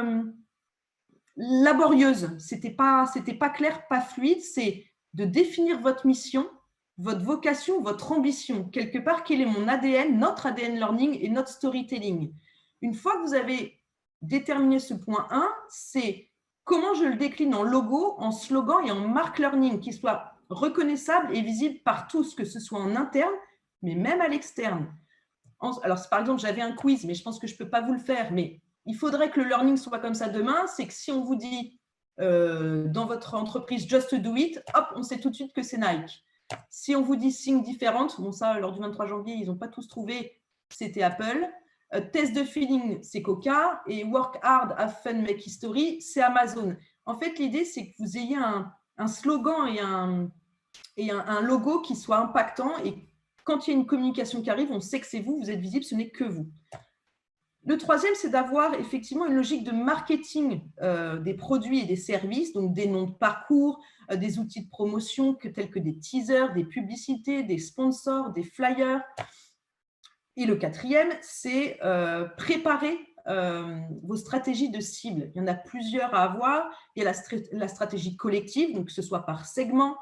laborieuses. C'était pas clair, pas fluide. C'est de définir votre mission, votre vocation, votre ambition. Quelque part, quel est mon ADN, notre ADN learning et notre storytelling. Une fois que vous avez déterminé ce point 1, c'est comment je le décline en logo, en slogan et en marque learning qui soit reconnaissable et visible par tous, que ce soit en interne, mais même à l'externe. Alors, par exemple, j'avais un quiz, mais je pense que je ne peux pas vous le faire, mais il faudrait que le learning soit comme ça demain, c'est que si on vous dit dans votre entreprise « just do it », hop, on sait tout de suite que c'est Nike. Si on vous dit « think different », bon ça, lors du 23 janvier, ils n'ont pas tous trouvé, c'était Apple. Test de feeling, c'est Coca. Et work hard, have fun, make history, c'est Amazon. En fait, l'idée, c'est que vous ayez un slogan et un logo qui soit impactant et quand il y a une communication qui arrive, on sait que c'est vous, vous êtes visible, ce n'est que vous. Le troisième, c'est d'avoir effectivement une logique de marketing des produits et des services, donc des noms de parcours, des outils de promotion tels que des teasers, des publicités, des sponsors, des flyers. Et le quatrième, c'est préparer vos stratégies de cible. Il y en a plusieurs à avoir. Il y a la stratégie collective, donc que ce soit par segment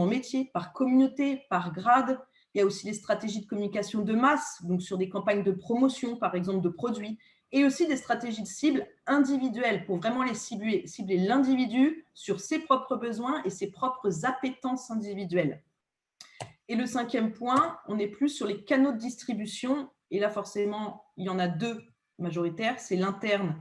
métier, par communauté, par grade. Il y a aussi les stratégies de communication de masse, donc sur des campagnes de promotion, par exemple, de produits, et aussi des stratégies de cible individuelles pour vraiment les cibler l'individu sur ses propres besoins et ses propres appétences individuelles. Et le cinquième point, on est plus sur les canaux de distribution. Et là, forcément, il y en a deux majoritaire, c'est l'interne,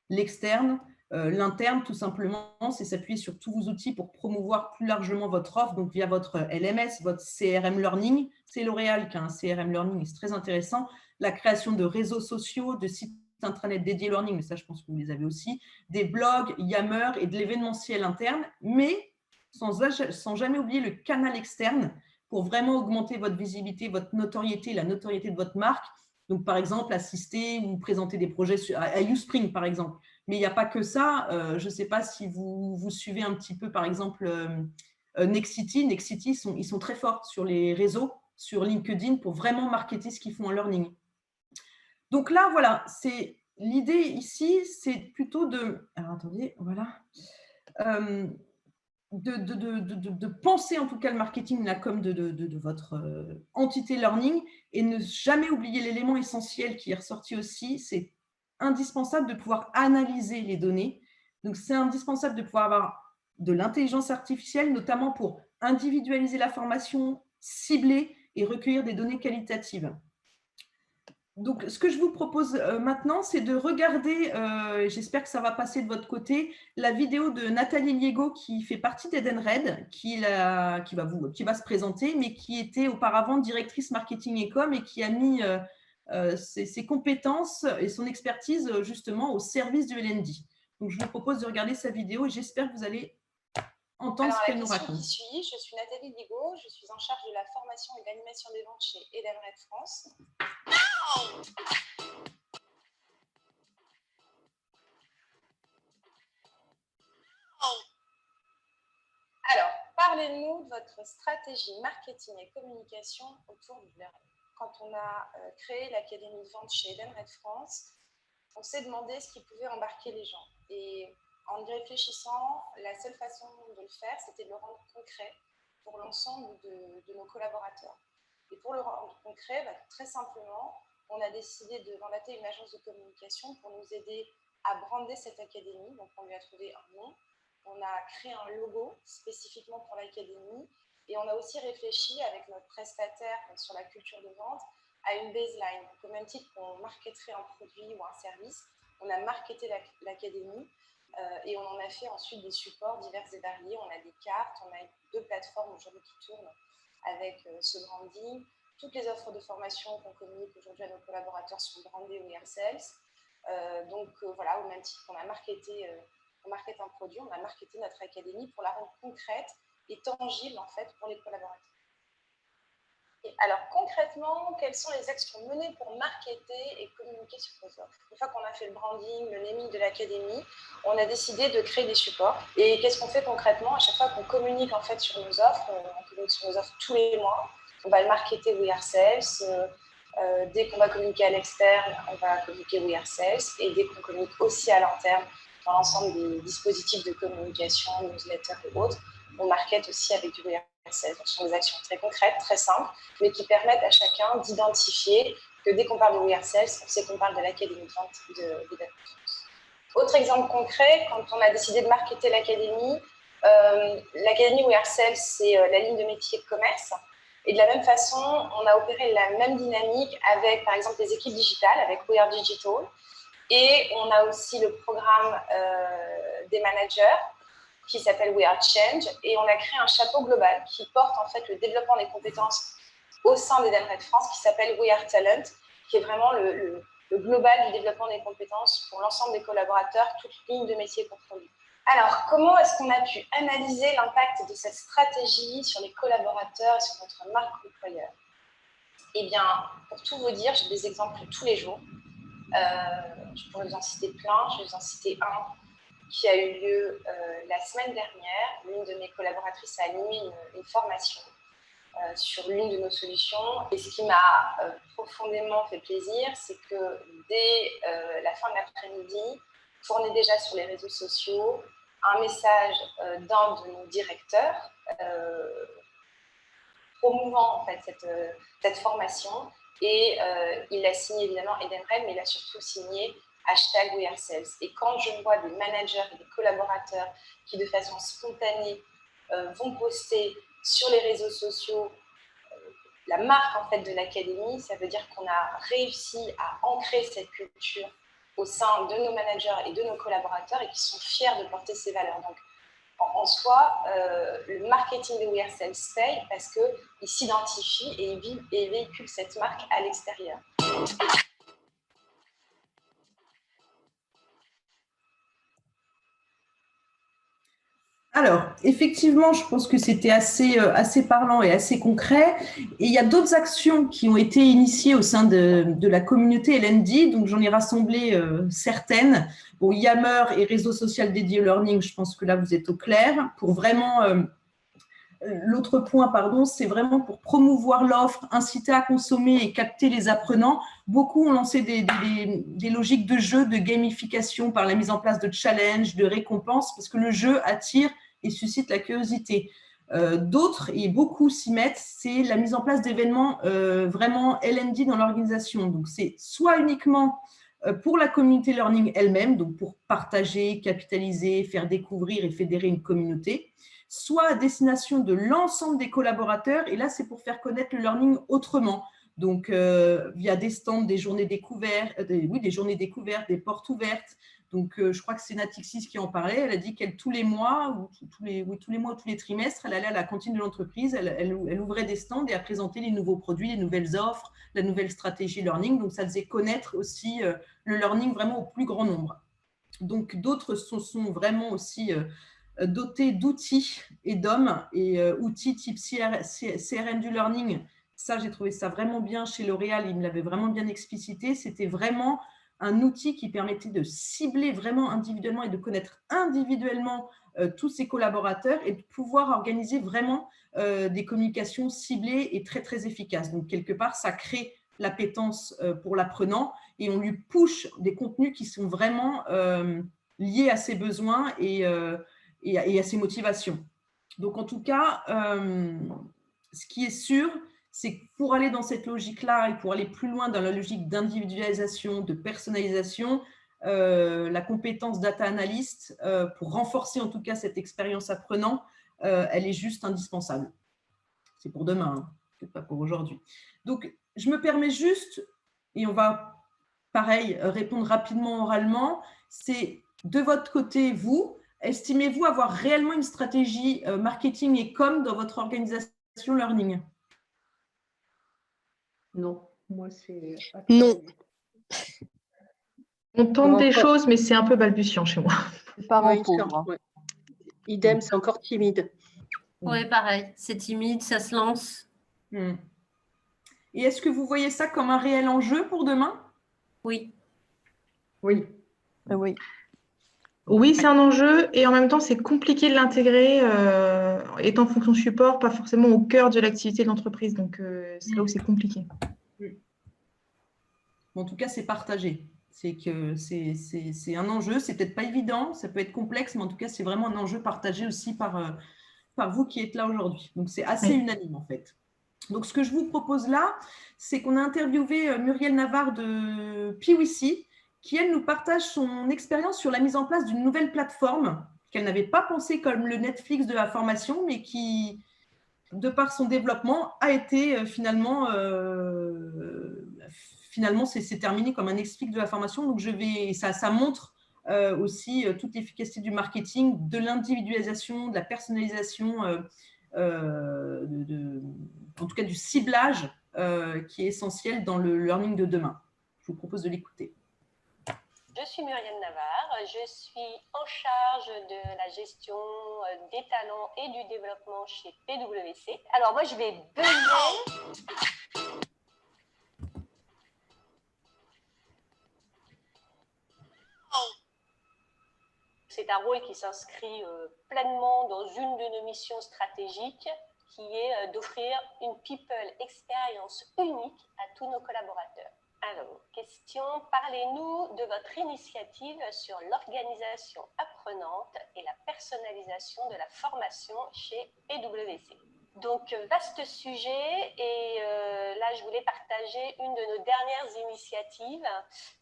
l'externe. L'interne, tout simplement, c'est s'appuyer sur tous vos outils pour promouvoir plus largement votre offre, donc via votre LMS, votre CRM Learning. C'est L'Oréal qui a un CRM Learning, et c'est très intéressant. La création de réseaux sociaux, de sites intranet dédiés Learning, mais ça, je pense que vous les avez aussi, des blogs, Yammer et de l'événementiel interne, mais sans jamais oublier le canal externe pour vraiment augmenter votre visibilité, votre notoriété, la notoriété de votre marque. Donc, par exemple, assister ou présenter des projets à Uspring, par exemple. Mais il n'y a pas que ça. Je ne sais pas si vous suivez un petit peu, par exemple, Nexity. Nexity, ils sont très forts sur les réseaux, sur LinkedIn, pour vraiment marketer ce qu'ils font en learning. Donc là, voilà, l'idée ici, c'est plutôt de… Alors, attendez, voilà. De penser en tout cas le marketing, la com de votre entité learning, et ne jamais oublier l'élément essentiel qui est ressorti aussi, c'est indispensable de pouvoir analyser les données. Donc, c'est indispensable de pouvoir avoir de l'intelligence artificielle, notamment pour individualiser la formation, cibler et recueillir des données qualitatives. Donc, ce que je vous propose maintenant, c'est de regarder, j'espère que ça va passer de votre côté, la vidéo de Nathalie Liego qui fait partie d'Edenred, qui va se présenter, mais qui était auparavant directrice marketing et com et qui a mis ses compétences et son expertise justement au service du LND. Donc, je vous propose de regarder sa vidéo et j'espère que vous allez entendre ce qu'elle nous raconte. Je suis Nathalie Liego, je suis en charge de la formation et de l'animation des ventes chez Edenred France. Alors, parlez-nous de votre stratégie marketing et communication autour du learning. Quand on a créé l'Académie de vente chez Edenred France, on s'est demandé ce qui pouvait embarquer les gens. Et en y réfléchissant, la seule façon de le faire, c'était de le rendre concret pour l'ensemble de nos collaborateurs. Et pour le rendre concret, très simplement, on a décidé de mandater une agence de communication pour nous aider à brander cette académie. Donc, on lui a trouvé un nom. On a créé un logo spécifiquement pour l'académie. Et on a aussi réfléchi avec notre prestataire sur la culture de vente à une baseline. Donc, au même titre qu'on marketerait un produit ou un service, on a marketé l'académie et on en a fait ensuite des supports divers et variés. On a des cartes, on a 2 plateformes aujourd'hui qui tournent avec ce branding. Toutes les offres de formation qu'on communique aujourd'hui à nos collaborateurs sont brandées We Are Sales. Voilà, au même titre qu'on a marketé, on markete un produit, on a marketé notre académie pour la rendre concrète et tangible en fait pour les collaborateurs. Et alors concrètement, quels sont les actions menées pour marketer et communiquer sur nos offres? Une fois qu'on a fait le branding, le naming de l'académie, on a décidé de créer des supports. Et qu'est-ce qu'on fait concrètement? À chaque fois qu'on communique en fait sur nos offres, on communique sur nos offres tous les mois. On va le marketer We Are Sales. Dès qu'on va communiquer à l'externe, on va communiquer We Are Sales. Et dès qu'on communique aussi à l'interne, dans l'ensemble des dispositifs de communication, newsletters et autres, on market aussi avec du We Are Sales. Donc, ce sont des actions très concrètes, très simples, mais qui permettent à chacun d'identifier que dès qu'on parle de We Are Sales, on sait qu'on parle de l'académie de vente d'Edenred France. Autre exemple concret, quand on a décidé de marketer l'académie, l'académie We Are Sales, c'est la ligne de métier de commerce. Et de la même façon, on a opéré la même dynamique avec, par exemple, les équipes digitales, avec We Are Digital. Et on a aussi le programme des managers qui s'appelle We Are Change. Et on a créé un chapeau global qui porte en fait le développement des compétences au sein d'Edenred France qui s'appelle We Are Talent, qui est vraiment le global du développement des compétences pour l'ensemble des collaborateurs, toute ligne de métier confondue. Alors, comment est-ce qu'on a pu analyser l'impact de cette stratégie sur les collaborateurs et sur notre marque employeur? Eh bien, pour tout vous dire, j'ai des exemples tous les jours. Je pourrais vous en citer plein. Je vais vous en citer un qui a eu lieu la semaine dernière. L'une de mes collaboratrices a animé une formation sur l'une de nos solutions. Et ce qui m'a profondément fait plaisir, c'est que dès la fin de l'après-midi, tournait déjà sur les réseaux sociaux un message d'un de nos directeurs promouvant en fait cette formation. Et il a signé évidemment Edenred, mais il a surtout signé #WeAreSales. Et quand je vois des managers et des collaborateurs qui de façon spontanée vont poster sur les réseaux sociaux la marque en fait de l'académie, ça veut dire qu'on a réussi à ancrer cette culture au sein de nos managers et de nos collaborateurs et qui sont fiers de porter ces valeurs. Donc, en soi, le marketing de We Are Sales paye parce qu'il s'identifie et il véhicule cette marque à l'extérieur. Alors, effectivement, je pense que c'était assez parlant et assez concret. Et il y a d'autres actions qui ont été initiées au sein de la communauté LND, donc j'en ai rassemblé certaines. Bon, Yammer et réseau social dédié au learning, je pense que là, vous êtes au clair. Pour vraiment… L'autre point, pardon, c'est vraiment pour promouvoir l'offre, inciter à consommer et capter les apprenants. Beaucoup ont lancé des logiques de jeu, de gamification par la mise en place de challenges, de récompenses, parce que le jeu attire et suscite la curiosité. D'autres, et beaucoup s'y mettent, c'est la mise en place d'événements vraiment LND dans l'organisation. Donc, c'est soit uniquement pour la communauté learning elle-même, donc pour partager, capitaliser, faire découvrir et fédérer une communauté, soit à destination de l'ensemble des collaborateurs. Et là, c'est pour faire connaître le learning autrement. Donc, via des stands, des journées découvertes, des journées découvertes, des portes ouvertes. Donc, je crois que c'est Natixis qui en parlait. Elle a dit qu'elle, tous les mois, ou tous les trimestres, elle allait à la cantine de l'entreprise, elle ouvrait des stands et a présenté les nouveaux produits, les nouvelles offres, la nouvelle stratégie learning. Donc, ça faisait connaître aussi le learning vraiment au plus grand nombre. Donc, d'autres sont vraiment aussi dotés d'outils et d'hommes et outils type CRM du learning. Ça, j'ai trouvé ça vraiment bien chez L'Oréal. Il me l'avait vraiment bien explicité. C'était vraiment un outil qui permettait de cibler vraiment individuellement et de connaître individuellement tous ses collaborateurs et de pouvoir organiser vraiment des communications ciblées et très, très efficaces. Donc, quelque part, ça crée l'appétence pour l'apprenant et on lui push des contenus qui sont vraiment liés à ses besoins et à ses motivations. Donc, en tout cas, ce qui est sûr, c'est que pour aller dans cette logique-là et pour aller plus loin dans la logique d'individualisation, de personnalisation, la compétence data analyst, pour renforcer en tout cas cette expérience apprenant, elle est juste indispensable. C'est pour demain, hein, c'est pas pour aujourd'hui. Donc, je me permets juste, et on va, pareil, répondre rapidement oralement, c'est de votre côté, vous, estimez-vous avoir réellement une stratégie marketing et com dans votre organisation learning? Non, moi c'est… Non. On tente des choses, mais c'est un peu balbutiant chez moi. Parents Oui, pauvres. ouais. Idem, c'est encore timide. Oui, pareil. C'est timide, ça se lance. Et est-ce que vous voyez ça comme un réel enjeu pour demain? Oui. Oui. Oui. Oui, c'est un enjeu et en même temps, c'est compliqué de l'intégrer étant fonction support, pas forcément au cœur de l'activité de l'entreprise. Donc, c'est là où c'est compliqué. En tout cas, c'est partagé. C'est que c'est un enjeu, c'est peut-être pas évident, ça peut être complexe, mais en tout cas, c'est vraiment un enjeu partagé aussi par vous qui êtes là aujourd'hui. Donc, c'est assez unanime en fait. Donc, ce que je vous propose là, c'est qu'on a interviewé Muriel Navarre de PwC, qui, elle, nous partage son expérience sur la mise en place d'une nouvelle plateforme qu'elle n'avait pas pensée comme le Netflix de la formation, mais qui, de par son développement, a été finalement, c'est terminé comme un Netflix de la formation. Donc, ça montre aussi toute l'efficacité du marketing, de l'individualisation, de la personnalisation, en tout cas du ciblage qui est essentiel dans le learning de demain. Je vous propose de l'écouter. Je suis Muriel Navarre, je suis en charge de la gestion des talents et du développement chez PwC. Alors moi je vais buzzer. C'est un rôle qui s'inscrit pleinement dans une de nos missions stratégiques qui est d'offrir une people experience unique à tous nos collaborateurs. Alors, question, parlez-nous de votre initiative sur l'organisation apprenante et la personnalisation de la formation chez PwC. Donc, vaste sujet et là, je voulais partager une de nos dernières initiatives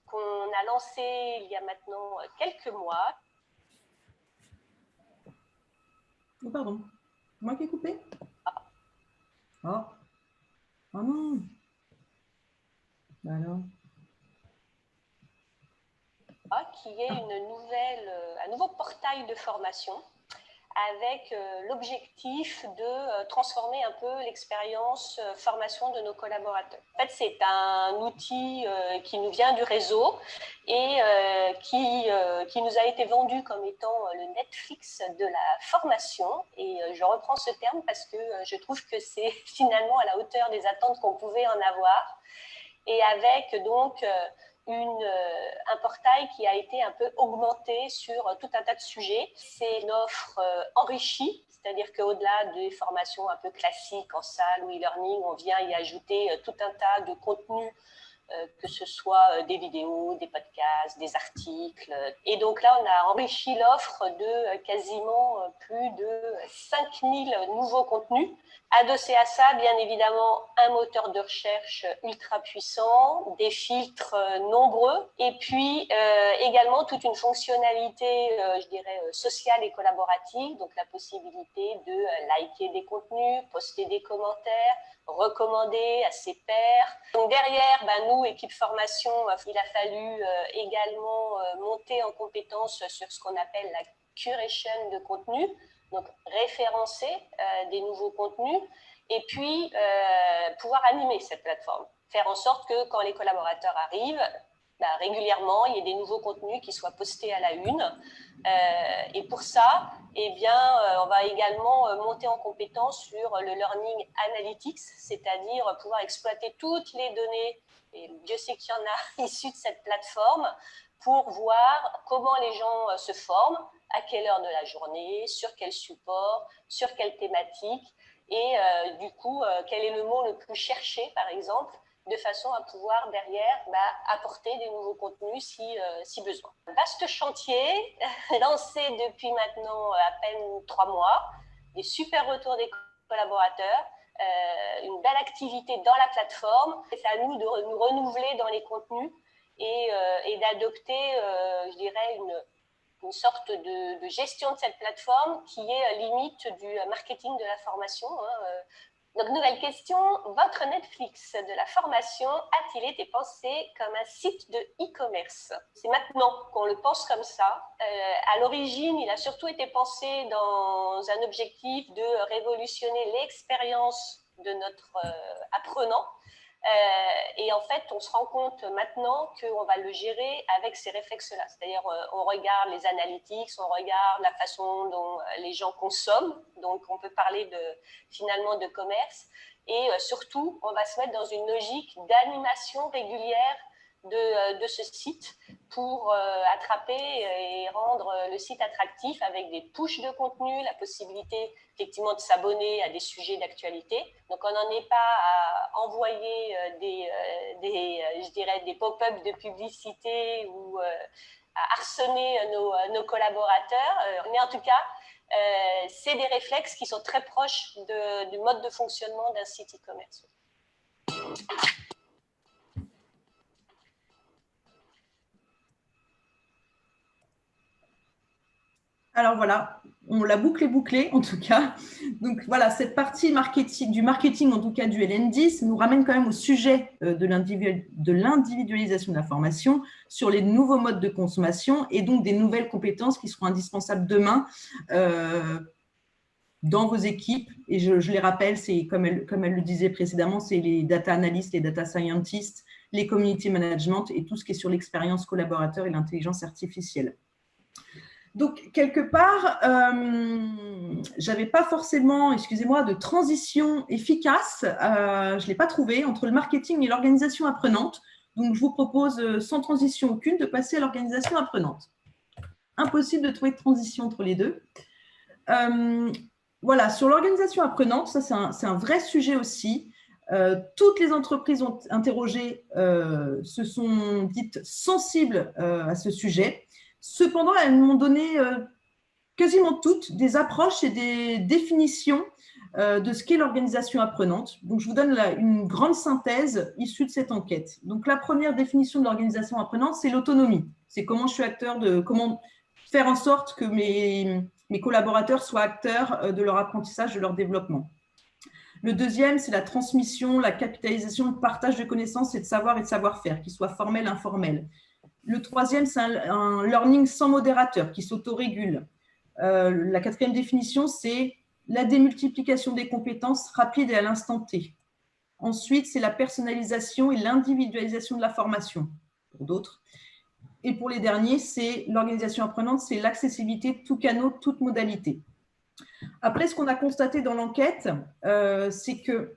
qu'on a lancée il y a maintenant quelques mois. Oh, pardon, c'est moi qui ai coupé? Oh non. Alors. qui est un nouveau portail de formation avec l'objectif de transformer un peu l'expérience formation de nos collaborateurs. En fait, c'est un outil qui nous vient du réseau et qui nous a été vendu comme étant le Netflix de la formation. Et je reprends ce terme parce que je trouve que c'est finalement à la hauteur des attentes qu'on pouvait en avoir. Et avec donc un portail qui a été un peu augmenté sur tout un tas de sujets. C'est une offre enrichie, c'est-à-dire qu'au-delà des formations un peu classiques en salle ou e-learning, on vient y ajouter tout un tas de contenus, que ce soit des vidéos, des podcasts, des articles. Et donc là, on a enrichi l'offre de quasiment plus de 5000 nouveaux contenus. Adossé à ça, bien évidemment, un moteur de recherche ultra puissant, des filtres nombreux, et puis également toute une fonctionnalité, je dirais, sociale et collaborative, donc la possibilité de liker des contenus, poster des commentaires, recommander à ses pairs. Donc derrière, nous, équipe formation, il a fallu également monter en compétence sur ce qu'on appelle la curation de contenu, donc référencer des nouveaux contenus et puis pouvoir animer cette plateforme. Faire en sorte que quand les collaborateurs arrivent, régulièrement, il y ait des nouveaux contenus qui soient postés à la une. Et pour ça, on va également monter en compétence sur le Learning Analytics, c'est-à-dire pouvoir exploiter toutes les données, et Dieu sait qu'il y en a issues de cette plateforme, pour voir comment les gens se forment, à quelle heure de la journée, sur quel support, sur quelle thématique, et du coup, quel est le mot le plus cherché, par exemple, de façon à pouvoir derrière apporter des nouveaux contenus si besoin. Vaste chantier, lancé depuis maintenant à peine 3 mois, des super retours des collaborateurs, une belle activité dans la plateforme. C'est à nous de nous renouveler dans les contenus et d'adopter, je dirais, une sorte de gestion de cette plateforme qui est limite du marketing de la formation. Donc, nouvelle question, votre Netflix de la formation a-t-il été pensé comme un site de e-commerce? C'est maintenant qu'on le pense comme ça. À l'origine, il a surtout été pensé dans un objectif de révolutionner l'expérience de notre apprenant. Et en fait, on se rend compte maintenant qu'on va le gérer avec ces réflexes-là. C'est-à-dire, on regarde les analytics, on regarde la façon dont les gens consomment. Donc, on peut parler finalement de commerce. Et surtout, on va se mettre dans une logique d'animation régulière de ce site pour attraper et rendre le site attractif avec des pushs de contenu, la possibilité effectivement de s'abonner à des sujets d'actualité. Donc, on n'en est pas à envoyer je dirais, des pop-ups de publicité ou à harceler nos collaborateurs. Mais en tout cas, c'est des réflexes qui sont très proches du mode de fonctionnement d'un site e-commerce. Alors voilà, on l'a bouclé en tout cas. Donc voilà, cette partie du marketing, en tout cas du LN10, nous ramène quand même au sujet de l'individualisation de la formation sur les nouveaux modes de consommation et donc des nouvelles compétences qui seront indispensables demain dans vos équipes. Et je les rappelle, c'est comme elle le disait précédemment, c'est les data analysts, les data scientists, les community management et tout ce qui est sur l'expérience collaborateur et l'intelligence artificielle. Donc, quelque part, je n'avais pas forcément, excusez-moi, de transition efficace, je ne l'ai pas trouvé, entre le marketing et l'organisation apprenante. Donc, je vous propose, sans transition aucune, de passer à l'organisation apprenante. Impossible de trouver de transition entre les deux. Voilà, sur l'organisation apprenante, ça c'est un vrai sujet aussi. Toutes les entreprises ont interrogé se sont dites sensibles à ce sujet. Cependant, elles m'ont donné quasiment toutes des approches et des définitions de ce qu'est l'organisation apprenante. Donc, je vous donne là une grande synthèse issue de cette enquête. Donc, la première définition de l'organisation apprenante, c'est l'autonomie. C'est comment je suis acteur comment faire en sorte que mes collaborateurs soient acteurs de leur apprentissage, de leur développement. Le deuxième, c'est la transmission, la capitalisation, le partage de connaissances et de savoir et de savoir-faire, qu'ils soient formels, informels. Le troisième, c'est un learning sans modérateur qui s'autorégule. La quatrième définition, c'est la démultiplication des compétences rapide et à l'instant T. Ensuite, c'est la personnalisation et l'individualisation de la formation, pour d'autres. Et pour les derniers, c'est l'organisation apprenante, c'est l'accessibilité, tout canal, toute modalité. Après, ce qu'on a constaté dans l'enquête, c'est qu'il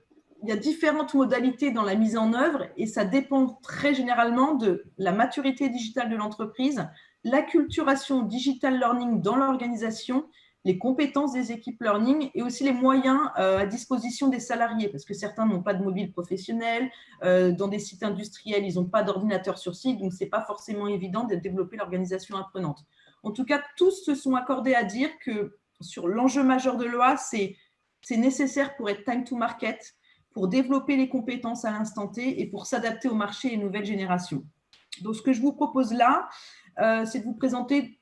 y a différentes modalités dans la mise en œuvre et ça dépend très généralement de la maturité digitale de l'entreprise, l'acculturation digital learning dans l'organisation, les compétences des équipes learning et aussi les moyens à disposition des salariés, parce que certains n'ont pas de mobile professionnel, dans des sites industriels, ils n'ont pas d'ordinateur sur site, donc ce n'est pas forcément évident de développer l'organisation apprenante. En tout cas, tous se sont accordés à dire que sur l'enjeu majeur de l'OA, c'est nécessaire pour être time to market, pour développer les compétences à l'instant T et pour s'adapter au marché et aux nouvelles générations. Donc, ce que je vous propose là, c'est de vous présenter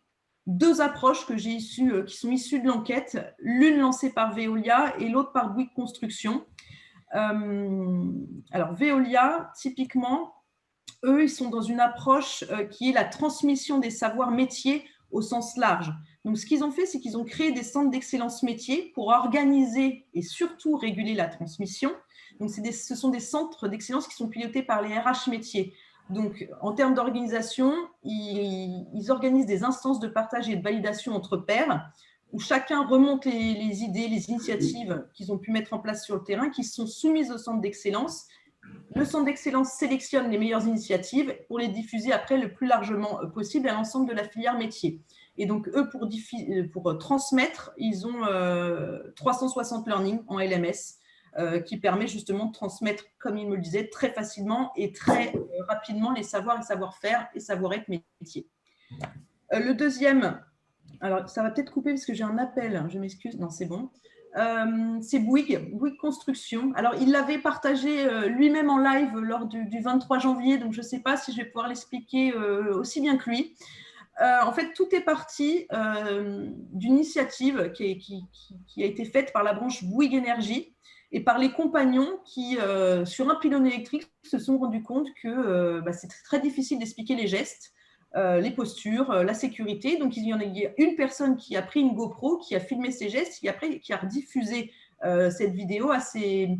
deux approches que j'ai qui sont issues de l'enquête, l'une lancée par Veolia et l'autre par Bouygues Construction. Alors, Veolia, typiquement, eux, ils sont dans une approche qui est la transmission des savoirs métiers au sens large. Donc, ce qu'ils ont fait, c'est qu'ils ont créé des centres d'excellence métiers pour organiser et surtout réguler la transmission. Donc, ce sont des centres d'excellence qui sont pilotés par les RH métiers. Donc, en termes d'organisation, ils organisent des instances de partage et de validation entre pairs où chacun remonte les idées, les initiatives qu'ils ont pu mettre en place sur le terrain, qui sont soumises au centre d'excellence. Le centre d'excellence sélectionne les meilleures initiatives pour les diffuser après le plus largement possible à l'ensemble de la filière métier. Et donc, eux, pour transmettre, ils ont 360 Learning en LMS qui permet justement de transmettre, comme il me le disait, très facilement et très rapidement les savoirs et savoir-faire et savoir-être métier. Le deuxième, alors ça va peut-être couper parce que j'ai un appel, je m'excuse, non c'est bon. C'est Bouygues Construction. Alors, il l'avait partagé lui-même en live lors du 23 janvier, donc je ne sais pas si je vais pouvoir l'expliquer aussi bien que lui. En fait, tout est parti d'une initiative qui a été faite par la branche Bouygues Énergie et par les compagnons qui, sur un pylône électrique, se sont rendus compte que c'est très difficile d'expliquer les gestes, les postures, la sécurité. Donc, il y a une personne qui a pris une GoPro, qui a filmé ses gestes, qui a rediffusé cette vidéo à ses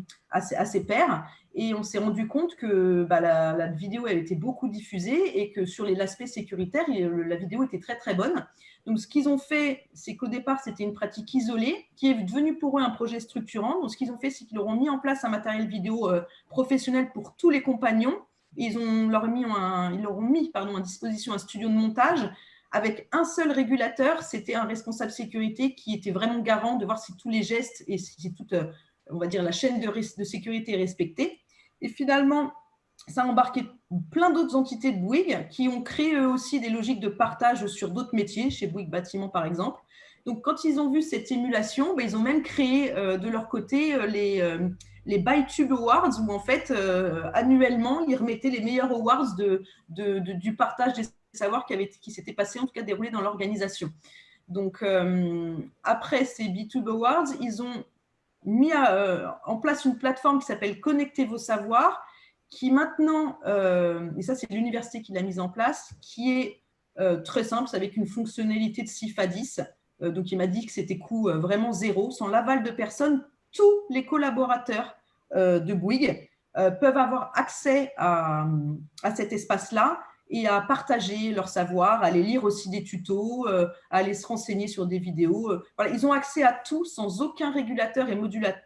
pairs. Et on s'est rendu compte que la vidéo avait été beaucoup diffusée et que sur l'aspect sécuritaire, la vidéo était très, très bonne. Donc, ce qu'ils ont fait, c'est qu'au départ, c'était une pratique isolée qui est devenue pour eux un projet structurant. Donc, ce qu'ils ont fait, c'est qu'ils leur ont mis en place un matériel vidéo professionnel pour tous les compagnons. Ils leur ont mis à disposition un studio de montage avec un seul régulateur. C'était un responsable sécurité qui était vraiment garant de voir si tous les gestes et si toute, on va dire, la chaîne de sécurité est respectée. Et finalement, ça a embarqué plein d'autres entités de Bouygues qui ont créé eux aussi des logiques de partage sur d'autres métiers, chez Bouygues Bâtiment par exemple. Donc, quand ils ont vu cette émulation, ils ont même créé de leur côté les ByTube Awards, où en fait, annuellement, ils remettaient les meilleurs awards du partage des savoirs qui s'était passé, en tout cas déroulé dans l'organisation. Donc, après ces ByTube Awards, ils ont mis en place une plateforme qui s'appelle Connectez vos savoirs, qui maintenant, et ça c'est l'université qui l'a mise en place, qui est très simple, avec une fonctionnalité de 6 à 10. Donc, il m'a dit que c'était coût vraiment zéro. Sans l'aval de personne, tous les collaborateurs de Bouygues peuvent avoir accès à cet espace-là et à partager leur savoir, à aller lire aussi des tutos, à aller se renseigner sur des vidéos. Voilà, ils ont accès à tout sans aucun régulateur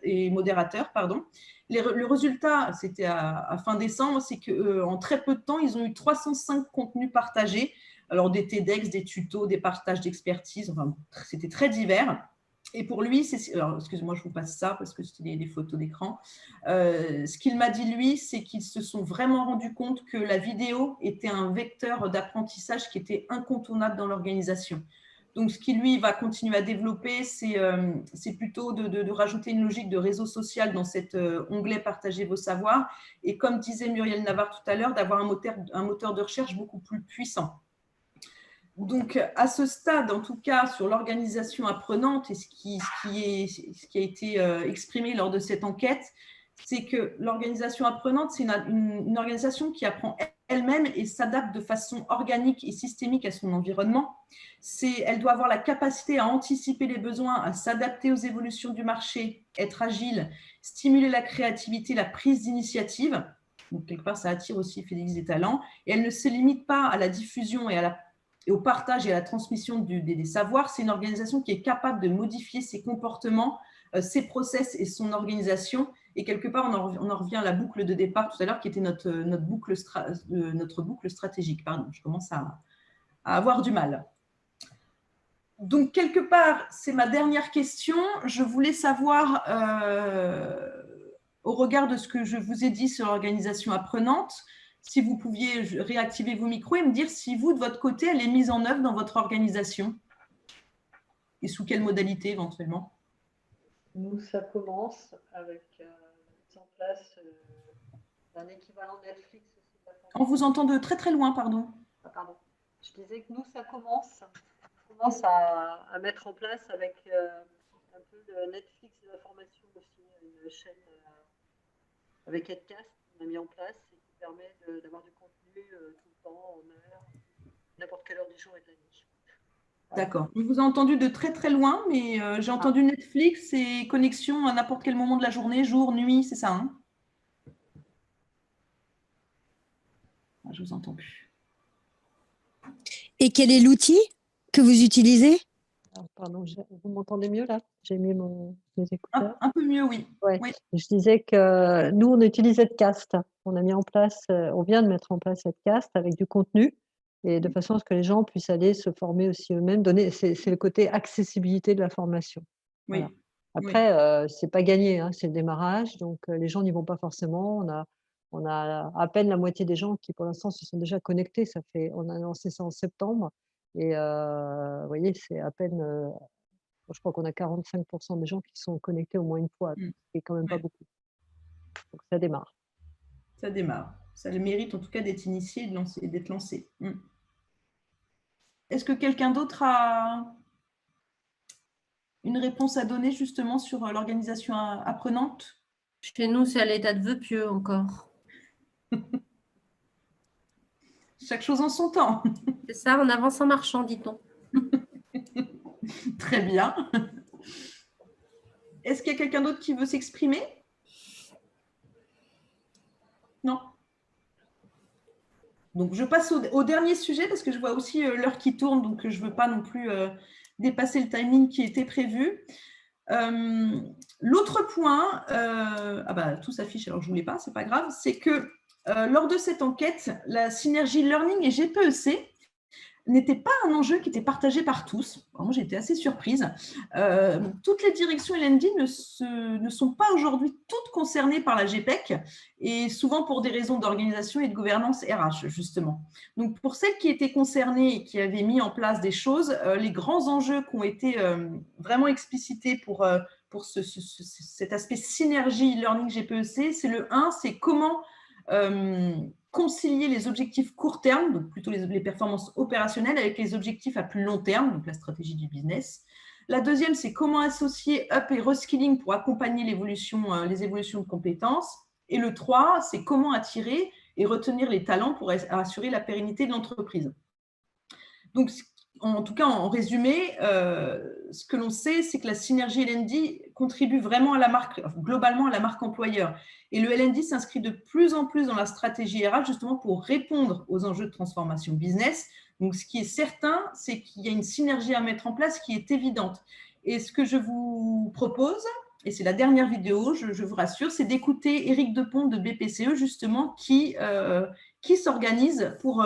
et modérateur. Pardon. Le résultat, c'était à fin décembre, c'est qu'en très peu de temps, ils ont eu 305 contenus partagés. Alors, des TEDx, des tutos, des partages d'expertise, enfin, c'était très divers. Et pour lui, alors excusez-moi, je vous passe ça parce que c'était des photos d'écran. Ce qu'il m'a dit, lui, c'est qu'ils se sont vraiment rendus compte que la vidéo était un vecteur d'apprentissage qui était incontournable dans l'organisation. Donc, ce qui, lui, va continuer à développer, c'est plutôt de rajouter une logique de réseau social dans cet onglet « Partagez vos savoirs ». Et comme disait Muriel Navarre tout à l'heure, d'avoir un moteur de recherche beaucoup plus puissant. Donc, à ce stade, en tout cas, sur l'organisation apprenante et ce qui a été exprimé lors de cette enquête, c'est que l'organisation apprenante, c'est une organisation qui apprend elle-même et s'adapte de façon organique et systémique à son environnement. Elle doit avoir la capacité à anticiper les besoins, à s'adapter aux évolutions du marché, être agile, stimuler la créativité, la prise d'initiative. Donc, quelque part, ça attire aussi et fidélise les talents. Et elle ne se limite pas à la diffusion et au partage et à la transmission des savoirs. C'est une organisation qui est capable de modifier ses comportements, ses process et son organisation. Et quelque part, on en revient à la boucle de départ tout à l'heure, qui était notre boucle stratégique. Pardon, je commence à avoir du mal. Donc, quelque part, c'est ma dernière question. Je voulais savoir, au regard de ce que je vous ai dit sur l'organisation apprenante, si vous pouviez réactiver vos micros et me dire si vous, de votre côté, elle est mise en œuvre dans votre organisation et sous quelle modalité éventuellement. Nous, ça commence avec la mise en place d'un équivalent Netflix. On vous entend de très très loin, pardon. Ah, pardon. Je disais que nous, ça commence à mettre en place avec un peu le Netflix de la formation aussi, une chaîne avec Edcast qu'on a mis en place et qui permet d'avoir du contenu tout le temps, en heure, n'importe quelle heure du jour et de la nuit. D'accord. Je vous ai entendu de très très loin, mais j'ai entendu Netflix et connexion à n'importe quel moment de la journée, jour, nuit, c'est ça, hein? Je ne vous entends plus. Et quel est l'outil que vous utilisez? Alors, pardon, vous m'entendez mieux là? J'ai mis mes écouteurs. Un peu mieux, oui. Ouais. Oui. Je disais que nous, on utilise Edcast. On a mis en place, on vient de mettre en place Edcast avec du contenu et de façon à ce que les gens puissent aller se former aussi eux-mêmes. C'est le côté accessibilité de la formation. Oui. Voilà. Après, c'est pas gagné, hein, c'est le démarrage, donc les gens n'y vont pas forcément. On a à peine la moitié des gens qui, pour l'instant, se sont déjà connectés. On a lancé ça en septembre et vous voyez, c'est à peine. Je crois qu'on a 45% des gens qui sont connectés au moins une fois, ce qui est quand même pas beaucoup. Donc ça démarre. Ça démarre. Ça le mérite en tout cas d'être initié et d'être lancé. Est-ce que quelqu'un d'autre a une réponse à donner justement sur l'organisation apprenante? Chez nous, c'est à l'état de vœu pieux encore. Chaque chose en son temps. C'est ça, on avance en marchant, dit-on. Très bien. Est-ce qu'il y a quelqu'un d'autre qui veut s'exprimer? Non. Donc, je passe au dernier sujet parce que je vois aussi l'heure qui tourne, donc je ne veux pas non plus dépasser le timing qui était prévu. L'autre point, tout s'affiche alors je ne voulais pas, c'est pas grave, c'est que lors de cette enquête, la synergie learning et GPEC n'était pas un enjeu qui était partagé par tous. Alors, moi, j'étais assez surprise. Toutes les directions LND ne sont pas aujourd'hui toutes concernées par la GPEC et souvent pour des raisons d'organisation et de gouvernance RH, justement. Donc, pour celles qui étaient concernées et qui avaient mis en place des choses, les grands enjeux qui ont été vraiment explicités pour cet aspect synergie learning GPEC, c'est le 1, c'est comment concilier les objectifs court terme, donc plutôt les performances opérationnelles, avec les objectifs à plus long terme, donc la stratégie du business. La deuxième, c'est comment associer up et reskilling pour accompagner les évolutions de compétences. Et le 3, c'est comment attirer et retenir les talents pour assurer la pérennité de l'entreprise. Donc, en tout cas, en résumé, ce que l'on sait, c'est que la synergie LND contribue vraiment à la marque, globalement à la marque employeur. Et le LND s'inscrit de plus en plus dans la stratégie RH, justement pour répondre aux enjeux de transformation business. Donc, ce qui est certain, c'est qu'il y a une synergie à mettre en place qui est évidente. Et ce que je vous propose, et c'est la dernière vidéo, je vous rassure, c'est d'écouter Éric Depont de BPCE, justement, qui s'organise pour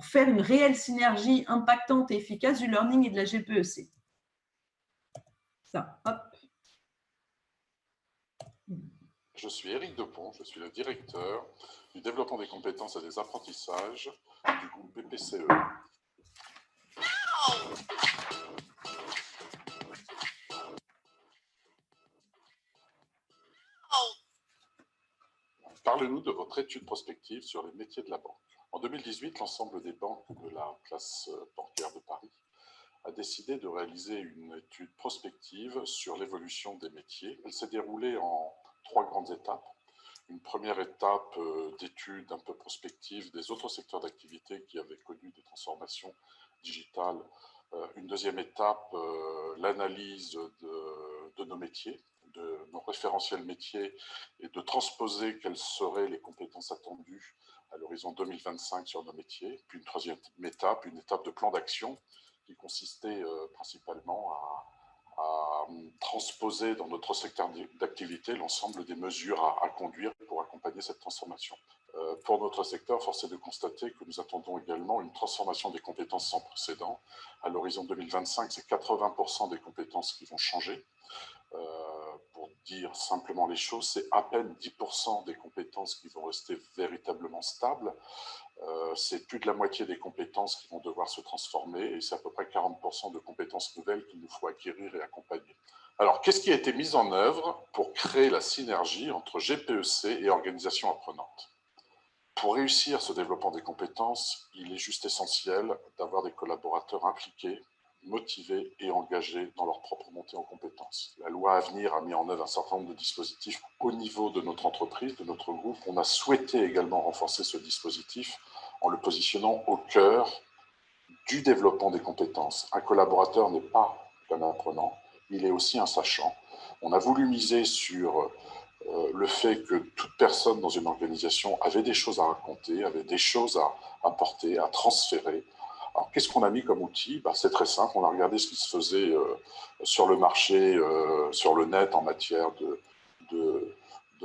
faire une réelle synergie impactante et efficace du learning et de la GPEC. Ça, hop. Je suis Éric Depont, je suis le directeur du développement des compétences et des apprentissages du groupe BPCE. Parlez-nous de votre étude prospective sur les métiers de la banque. En 2018, l'ensemble des banques de la place bancaire de Paris a décidé de réaliser une étude prospective sur l'évolution des métiers. Elle s'est déroulée en 3 grandes étapes. une première étape d'étude un peu prospective des autres secteurs d'activité qui avaient connu des transformations digitales. Une deuxième étape, l'analyse de nos métiers, de nos référentiels métiers et de transposer quelles seraient les compétences attendues à l'horizon 2025 sur nos métiers. Puis une troisième étape, une étape de plan d'action qui consistait principalement à transposer dans notre secteur d'activité l'ensemble des mesures à conduire pour accompagner cette transformation. Pour notre secteur, force est de constater que nous attendons également une transformation des compétences sans précédent. À l'horizon 2025, c'est 80% des compétences qui vont changer. Pour dire simplement les choses, c'est à peine 10% des compétences qui vont rester véritablement stables. C'est plus de la moitié des compétences qui vont devoir se transformer et c'est à peu près 40% de compétences nouvelles qu'il nous faut acquérir et accompagner. Alors, qu'est-ce qui a été mis en œuvre pour créer la synergie entre GPEC et organisations apprenantes? Pour réussir ce développement des compétences, il est juste essentiel d'avoir des collaborateurs impliqués, motivés et engagés dans leur propre montée en compétences. La loi à venir a mis en œuvre un certain nombre de dispositifs au niveau de notre entreprise, de notre groupe. On a souhaité également renforcer ce dispositif en le positionnant au cœur du développement des compétences. Un collaborateur n'est pas qu'un apprenant, il est aussi un sachant. On a voulu miser sur le fait que toute personne dans une organisation avait des choses à raconter, avait des choses à apporter, à transférer. Alors, qu'est-ce qu'on a mis comme outil? C'est très simple, on a regardé ce qui se faisait sur le marché, sur le net en matière de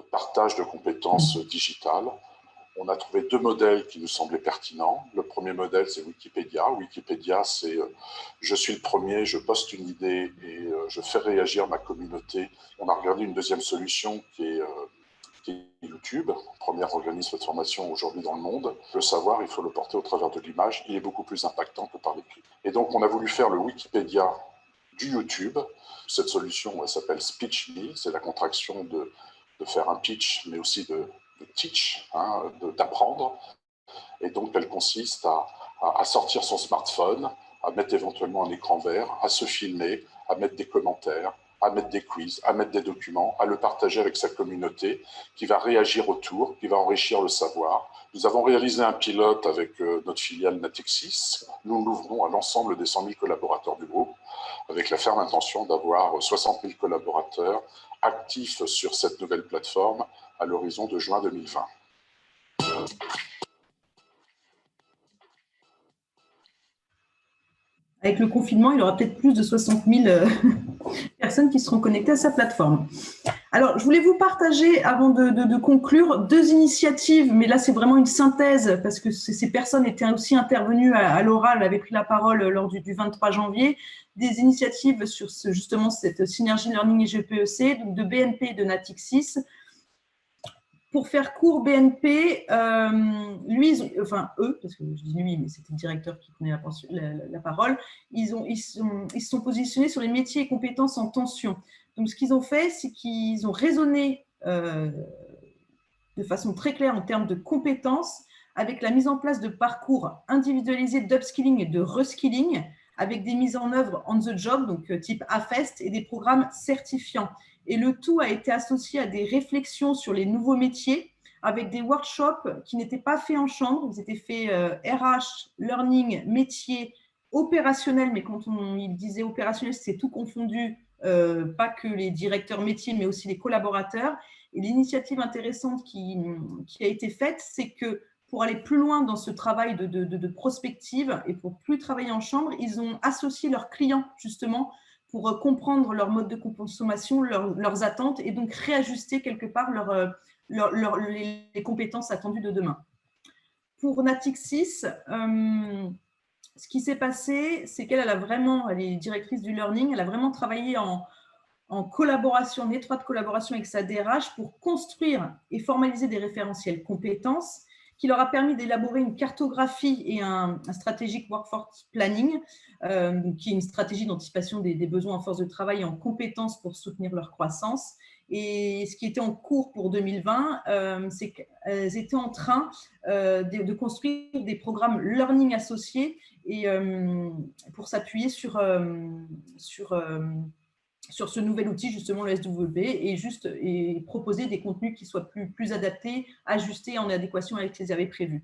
partage de compétences digitales. On a trouvé deux modèles qui nous semblaient pertinents. Le premier modèle, c'est Wikipédia. Wikipédia, c'est je suis le premier, je poste une idée et je fais réagir ma communauté. On a regardé une deuxième solution qui est YouTube, premier organisme de formation aujourd'hui dans le monde. Le savoir, il faut le porter au travers de l'image. Il est beaucoup plus impactant que par l'écrit. Et donc, on a voulu faire le Wikipédia du YouTube. Cette solution, elle s'appelle SpeechMe. C'est la contraction de faire un pitch, mais aussi de teach, d'apprendre. Et donc, elle consiste à sortir son smartphone, à mettre éventuellement un écran vert, à se filmer, à mettre des commentaires, à mettre des quiz, à mettre des documents, à le partager avec sa communauté qui va réagir autour, qui va enrichir le savoir. Nous avons réalisé un pilote avec notre filiale Natixis. Nous l'ouvrons à l'ensemble des 100 000 collaborateurs du groupe avec la ferme intention d'avoir 60 000 collaborateurs actifs sur cette nouvelle plateforme à l'horizon de juin 2020. Avec le confinement, il y aura peut-être plus de 60 000 personnes qui seront connectées à sa plateforme. Alors, je voulais vous partager, avant de conclure, deux initiatives, mais là, c'est vraiment une synthèse, parce que ces personnes étaient aussi intervenues à l'oral, avaient pris la parole lors du 23 janvier, des initiatives sur justement cette synergie learning et GPEC, donc de BNP et de Natixis. Pour faire court, BNP, eux, parce que je dis lui, mais c'était le directeur qui tenait la parole, ils se sont positionnés sur les métiers et compétences en tension. Donc, ce qu'ils ont fait, c'est qu'ils ont raisonné de façon très claire en termes de compétences avec la mise en place de parcours individualisés d'upskilling et de reskilling, avec des mises en œuvre on the job, donc type AFEST, et des programmes certifiants. Et le tout a été associé à des réflexions sur les nouveaux métiers, avec des workshops qui n'étaient pas faits en chambre, ils étaient faits RH, learning, métier, opérationnel, mais quand il disait opérationnel, c'est tout confondu, pas que les directeurs métiers, mais aussi les collaborateurs. Et l'initiative intéressante qui a été faite, c'est que pour aller plus loin dans ce travail de prospective et pour plus travailler en chambre, ils ont associé leurs clients justement pour comprendre leur mode de consommation, leurs attentes et donc réajuster quelque part les compétences attendues de demain. Pour Natixis, ce qui s'est passé, c'est qu'elle est directrice du learning, elle a vraiment travaillé en collaboration, en étroite collaboration avec sa DRH pour construire et formaliser des référentiels compétences qui leur a permis d'élaborer une cartographie et un stratégique workforce planning, qui est une stratégie d'anticipation des besoins en force de travail et en compétences pour soutenir leur croissance. Et ce qui était en cours pour 2020, c'est qu'elles étaient en train de construire des programmes learning associés et pour s'appuyer sur sur ce nouvel outil, justement le SWP, et proposer des contenus qui soient plus adaptés, ajustés en adéquation avec ce qu'ils avaient prévu.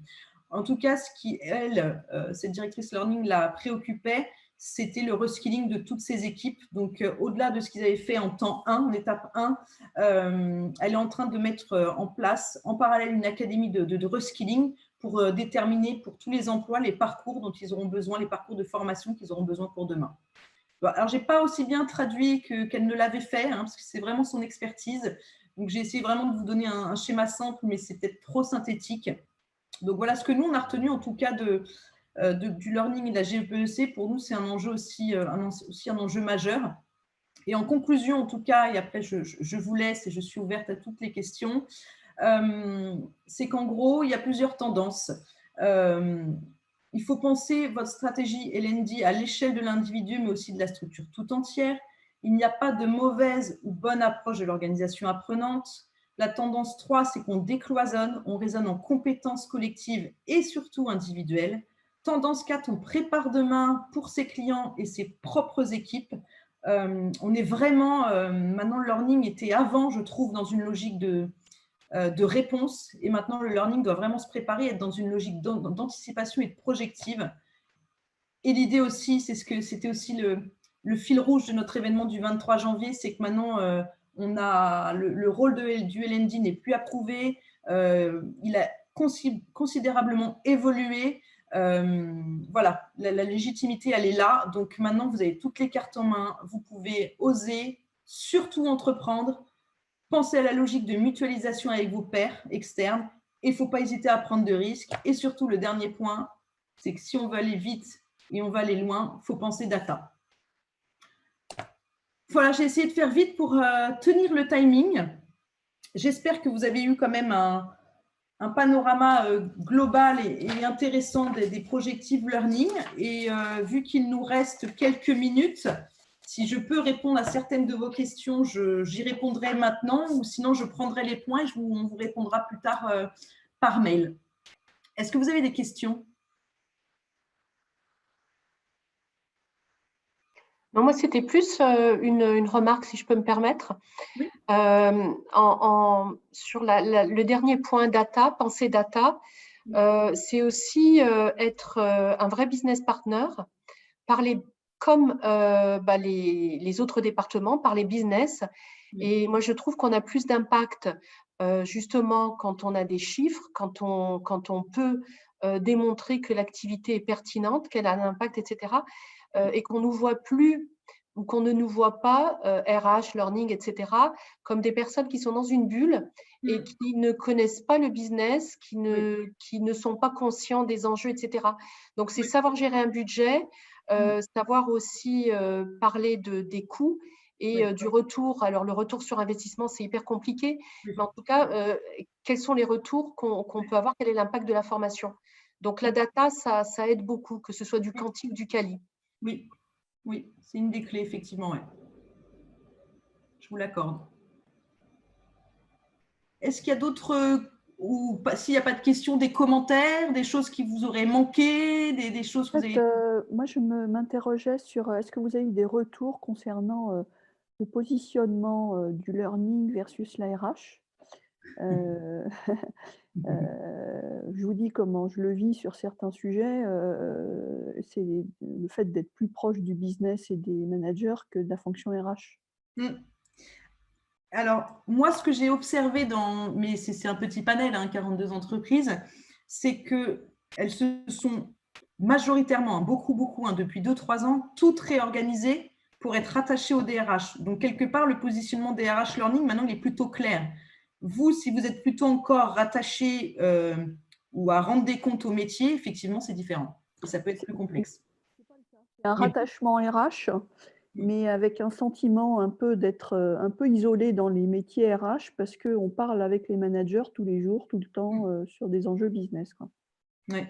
En tout cas, ce qui, elle, cette directrice learning la préoccupait, c'était le reskilling de toutes ces équipes. Donc, au-delà de ce qu'ils avaient fait en temps 1, en étape 1, elle est en train de mettre en place, en parallèle, une académie de reskilling pour déterminer pour tous les emplois les parcours dont ils auront besoin, les parcours de formation qu'ils auront besoin pour demain. Alors, je n'ai pas aussi bien traduit qu'elle ne l'avait fait, hein, parce que c'est vraiment son expertise. Donc, j'ai essayé vraiment de vous donner un schéma simple, mais c'est peut-être trop synthétique. Donc, voilà ce que nous, on a retenu en tout cas du learning et de la GEPEC. Pour nous, c'est un enjeu aussi un enjeu majeur. Et en conclusion, en tout cas, et après, je vous laisse et je suis ouverte à toutes les questions, c'est qu'en gros, il y a plusieurs tendances. Il faut penser votre stratégie L&D à l'échelle de l'individu, mais aussi de la structure tout entière. Il n'y a pas de mauvaise ou bonne approche de l'organisation apprenante. La tendance 3, c'est qu'on décloisonne, on raisonne en compétences collectives et surtout individuelles. Tendance 4, on prépare demain pour ses clients et ses propres équipes. On est vraiment, maintenant le learning était avant, je trouve, dans une logique de réponse, et maintenant le learning doit vraiment se préparer, être dans une logique d'anticipation et de projective. Et l'idée aussi, c'était aussi le fil rouge de notre événement du 23 janvier, c'est que maintenant on a le rôle du L&D n'est plus approuvé, il a considérablement évolué. Voilà, la légitimité elle est là, donc maintenant vous avez toutes les cartes en main, vous pouvez oser, surtout entreprendre. Pensez à la logique de mutualisation avec vos pairs externes et il ne faut pas hésiter à prendre de risques. Et surtout, le dernier point, c'est que si on veut aller vite et on va aller loin, il faut penser data. Voilà, j'ai essayé de faire vite pour tenir le timing. J'espère que vous avez eu quand même un panorama global et intéressant des projective learning. Et vu qu'il nous reste quelques minutes, si je peux répondre à certaines de vos questions, j'y répondrai maintenant, ou sinon je prendrai les points et on vous répondra plus tard par mail. Est-ce que vous avez des questions? Non, moi, c'était plus une remarque, si je peux me permettre. Oui. Sur le dernier point data, penser data, c'est aussi être un vrai business partner, parler comme les autres départements, par les business. Et moi, je trouve qu'on a plus d'impact justement quand on a des chiffres, quand on peut démontrer que l'activité est pertinente, qu'elle a un impact, etc. Et qu'on nous voit plus ou qu'on ne nous voit pas, RH, learning, etc., comme des personnes qui sont dans une bulle et qui ne connaissent pas le business, qui ne sont pas conscients des enjeux, etc. Donc, c'est savoir gérer un budget, savoir aussi parler des coûts et du retour. Alors, le retour sur investissement, c'est hyper compliqué, mais en tout cas, quels sont les retours qu'on peut avoir? Quel est l'impact de la formation? Donc, la data, ça aide beaucoup, que ce soit du quantique, du quali. Oui, oui, c'est une des clés, effectivement. Ouais. Je vous l'accorde. Est-ce qu'il y a d'autres, ou s'il n'y a pas de questions, des commentaires, des choses qui vous auraient manqué, des choses que vous avez… Moi, je m'interrogeais sur est-ce que vous avez eu des retours concernant le positionnement du learning versus la RH? Je vous dis comment je le vis sur certains sujets, c'est le fait d'être plus proche du business et des managers que de la fonction RH. Alors, moi, ce que j'ai observé mais c'est un petit panel, 42 entreprises, c'est qu'elles se sont majoritairement, beaucoup, depuis 2-3 ans, toutes réorganisées pour être rattachées au DRH. Donc, quelque part, le positionnement DRH Learning, maintenant, il est plutôt clair. Vous, si vous êtes plutôt encore rattaché ou à rendre des comptes au métier, effectivement, c'est différent. Et ça peut être plus complexe. C'est un rattachement RH, mais avec un sentiment un peu d'être un peu isolé dans les métiers RH parce qu'on parle avec les managers tous les jours, tout le temps, sur des enjeux business. Oui.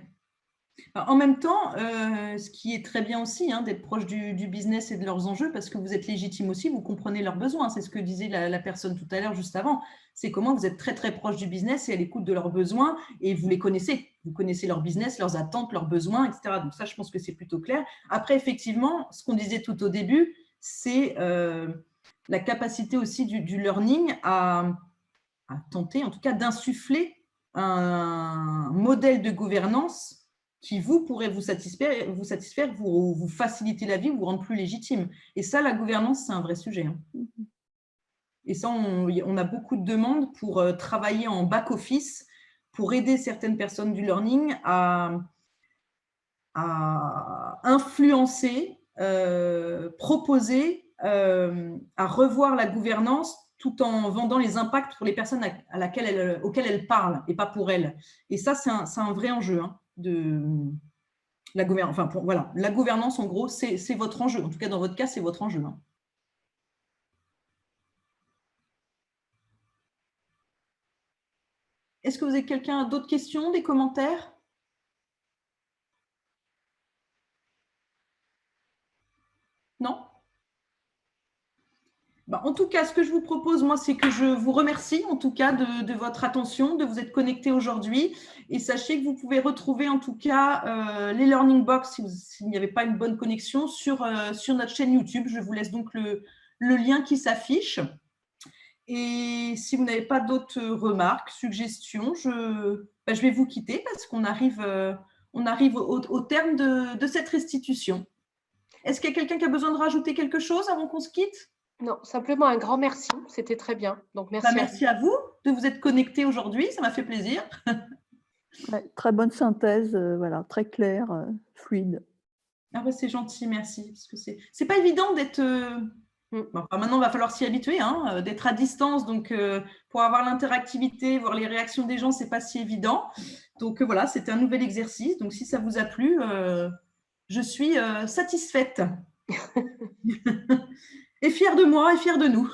En même temps, ce qui est très bien aussi, d'être proche du business et de leurs enjeux, parce que vous êtes légitime aussi, vous comprenez leurs besoins. C'est ce que disait la personne tout à l'heure, juste avant. C'est comment vous êtes très, très proche du business et à l'écoute de leurs besoins et vous les connaissez. Vous connaissez leur business, leurs attentes, leurs besoins, etc. Donc ça, je pense que c'est plutôt clair. Après, effectivement, ce qu'on disait tout au début, c'est la capacité aussi du learning à tenter, en tout cas, d'insuffler un modèle de gouvernance qui pourrait vous satisfaire, vous faciliter la vie, vous rendre plus légitime. Et ça, la gouvernance, c'est un vrai sujet. Hein. Et ça, on a beaucoup de demandes pour travailler en back-office, pour aider certaines personnes du learning à influencer, proposer, à revoir la gouvernance tout en vendant les impacts pour les personnes auxquelles elles parlent et pas pour elles. Et ça, c'est un vrai enjeu hein, de la gouvernance. Enfin, voilà, la gouvernance, en gros, c'est votre enjeu. En tout cas, dans votre cas, c'est votre enjeu. Hein. Est-ce que vous avez quelqu'un d'autres questions, des commentaires? Non? En tout cas, ce que je vous propose, moi, c'est que je vous remercie, en tout cas, de votre attention, de vous être connectés aujourd'hui. Et sachez que vous pouvez retrouver, en tout cas, les Learning Box, s'il n'y avait pas une bonne connexion, sur notre chaîne YouTube. Je vous laisse donc le lien qui s'affiche. Et si vous n'avez pas d'autres remarques, suggestions, je vais vous quitter parce qu'on arrive au terme de cette restitution. Est-ce qu'il y a quelqu'un qui a besoin de rajouter quelque chose avant qu'on se quitte? Non, simplement un grand merci. C'était très bien. Donc, merci. Merci à vous de vous être connectés aujourd'hui. Ça m'a fait plaisir. Ouais, très bonne synthèse, voilà, très claire, fluide. Ah ouais, c'est gentil, merci. Parce que c'est pas évident d'être… maintenant, il va falloir s'y habituer, hein, d'être à distance. Donc, pour avoir l'interactivité, voir les réactions des gens, ce n'est pas si évident. Donc, voilà, c'était un nouvel exercice. Donc, si ça vous a plu, je suis satisfaite. Et fière de moi et fière de nous.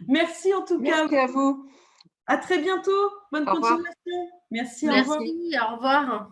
Merci en tout cas. Merci à vous. À très bientôt. Bonne continuation. Merci. Merci, au revoir.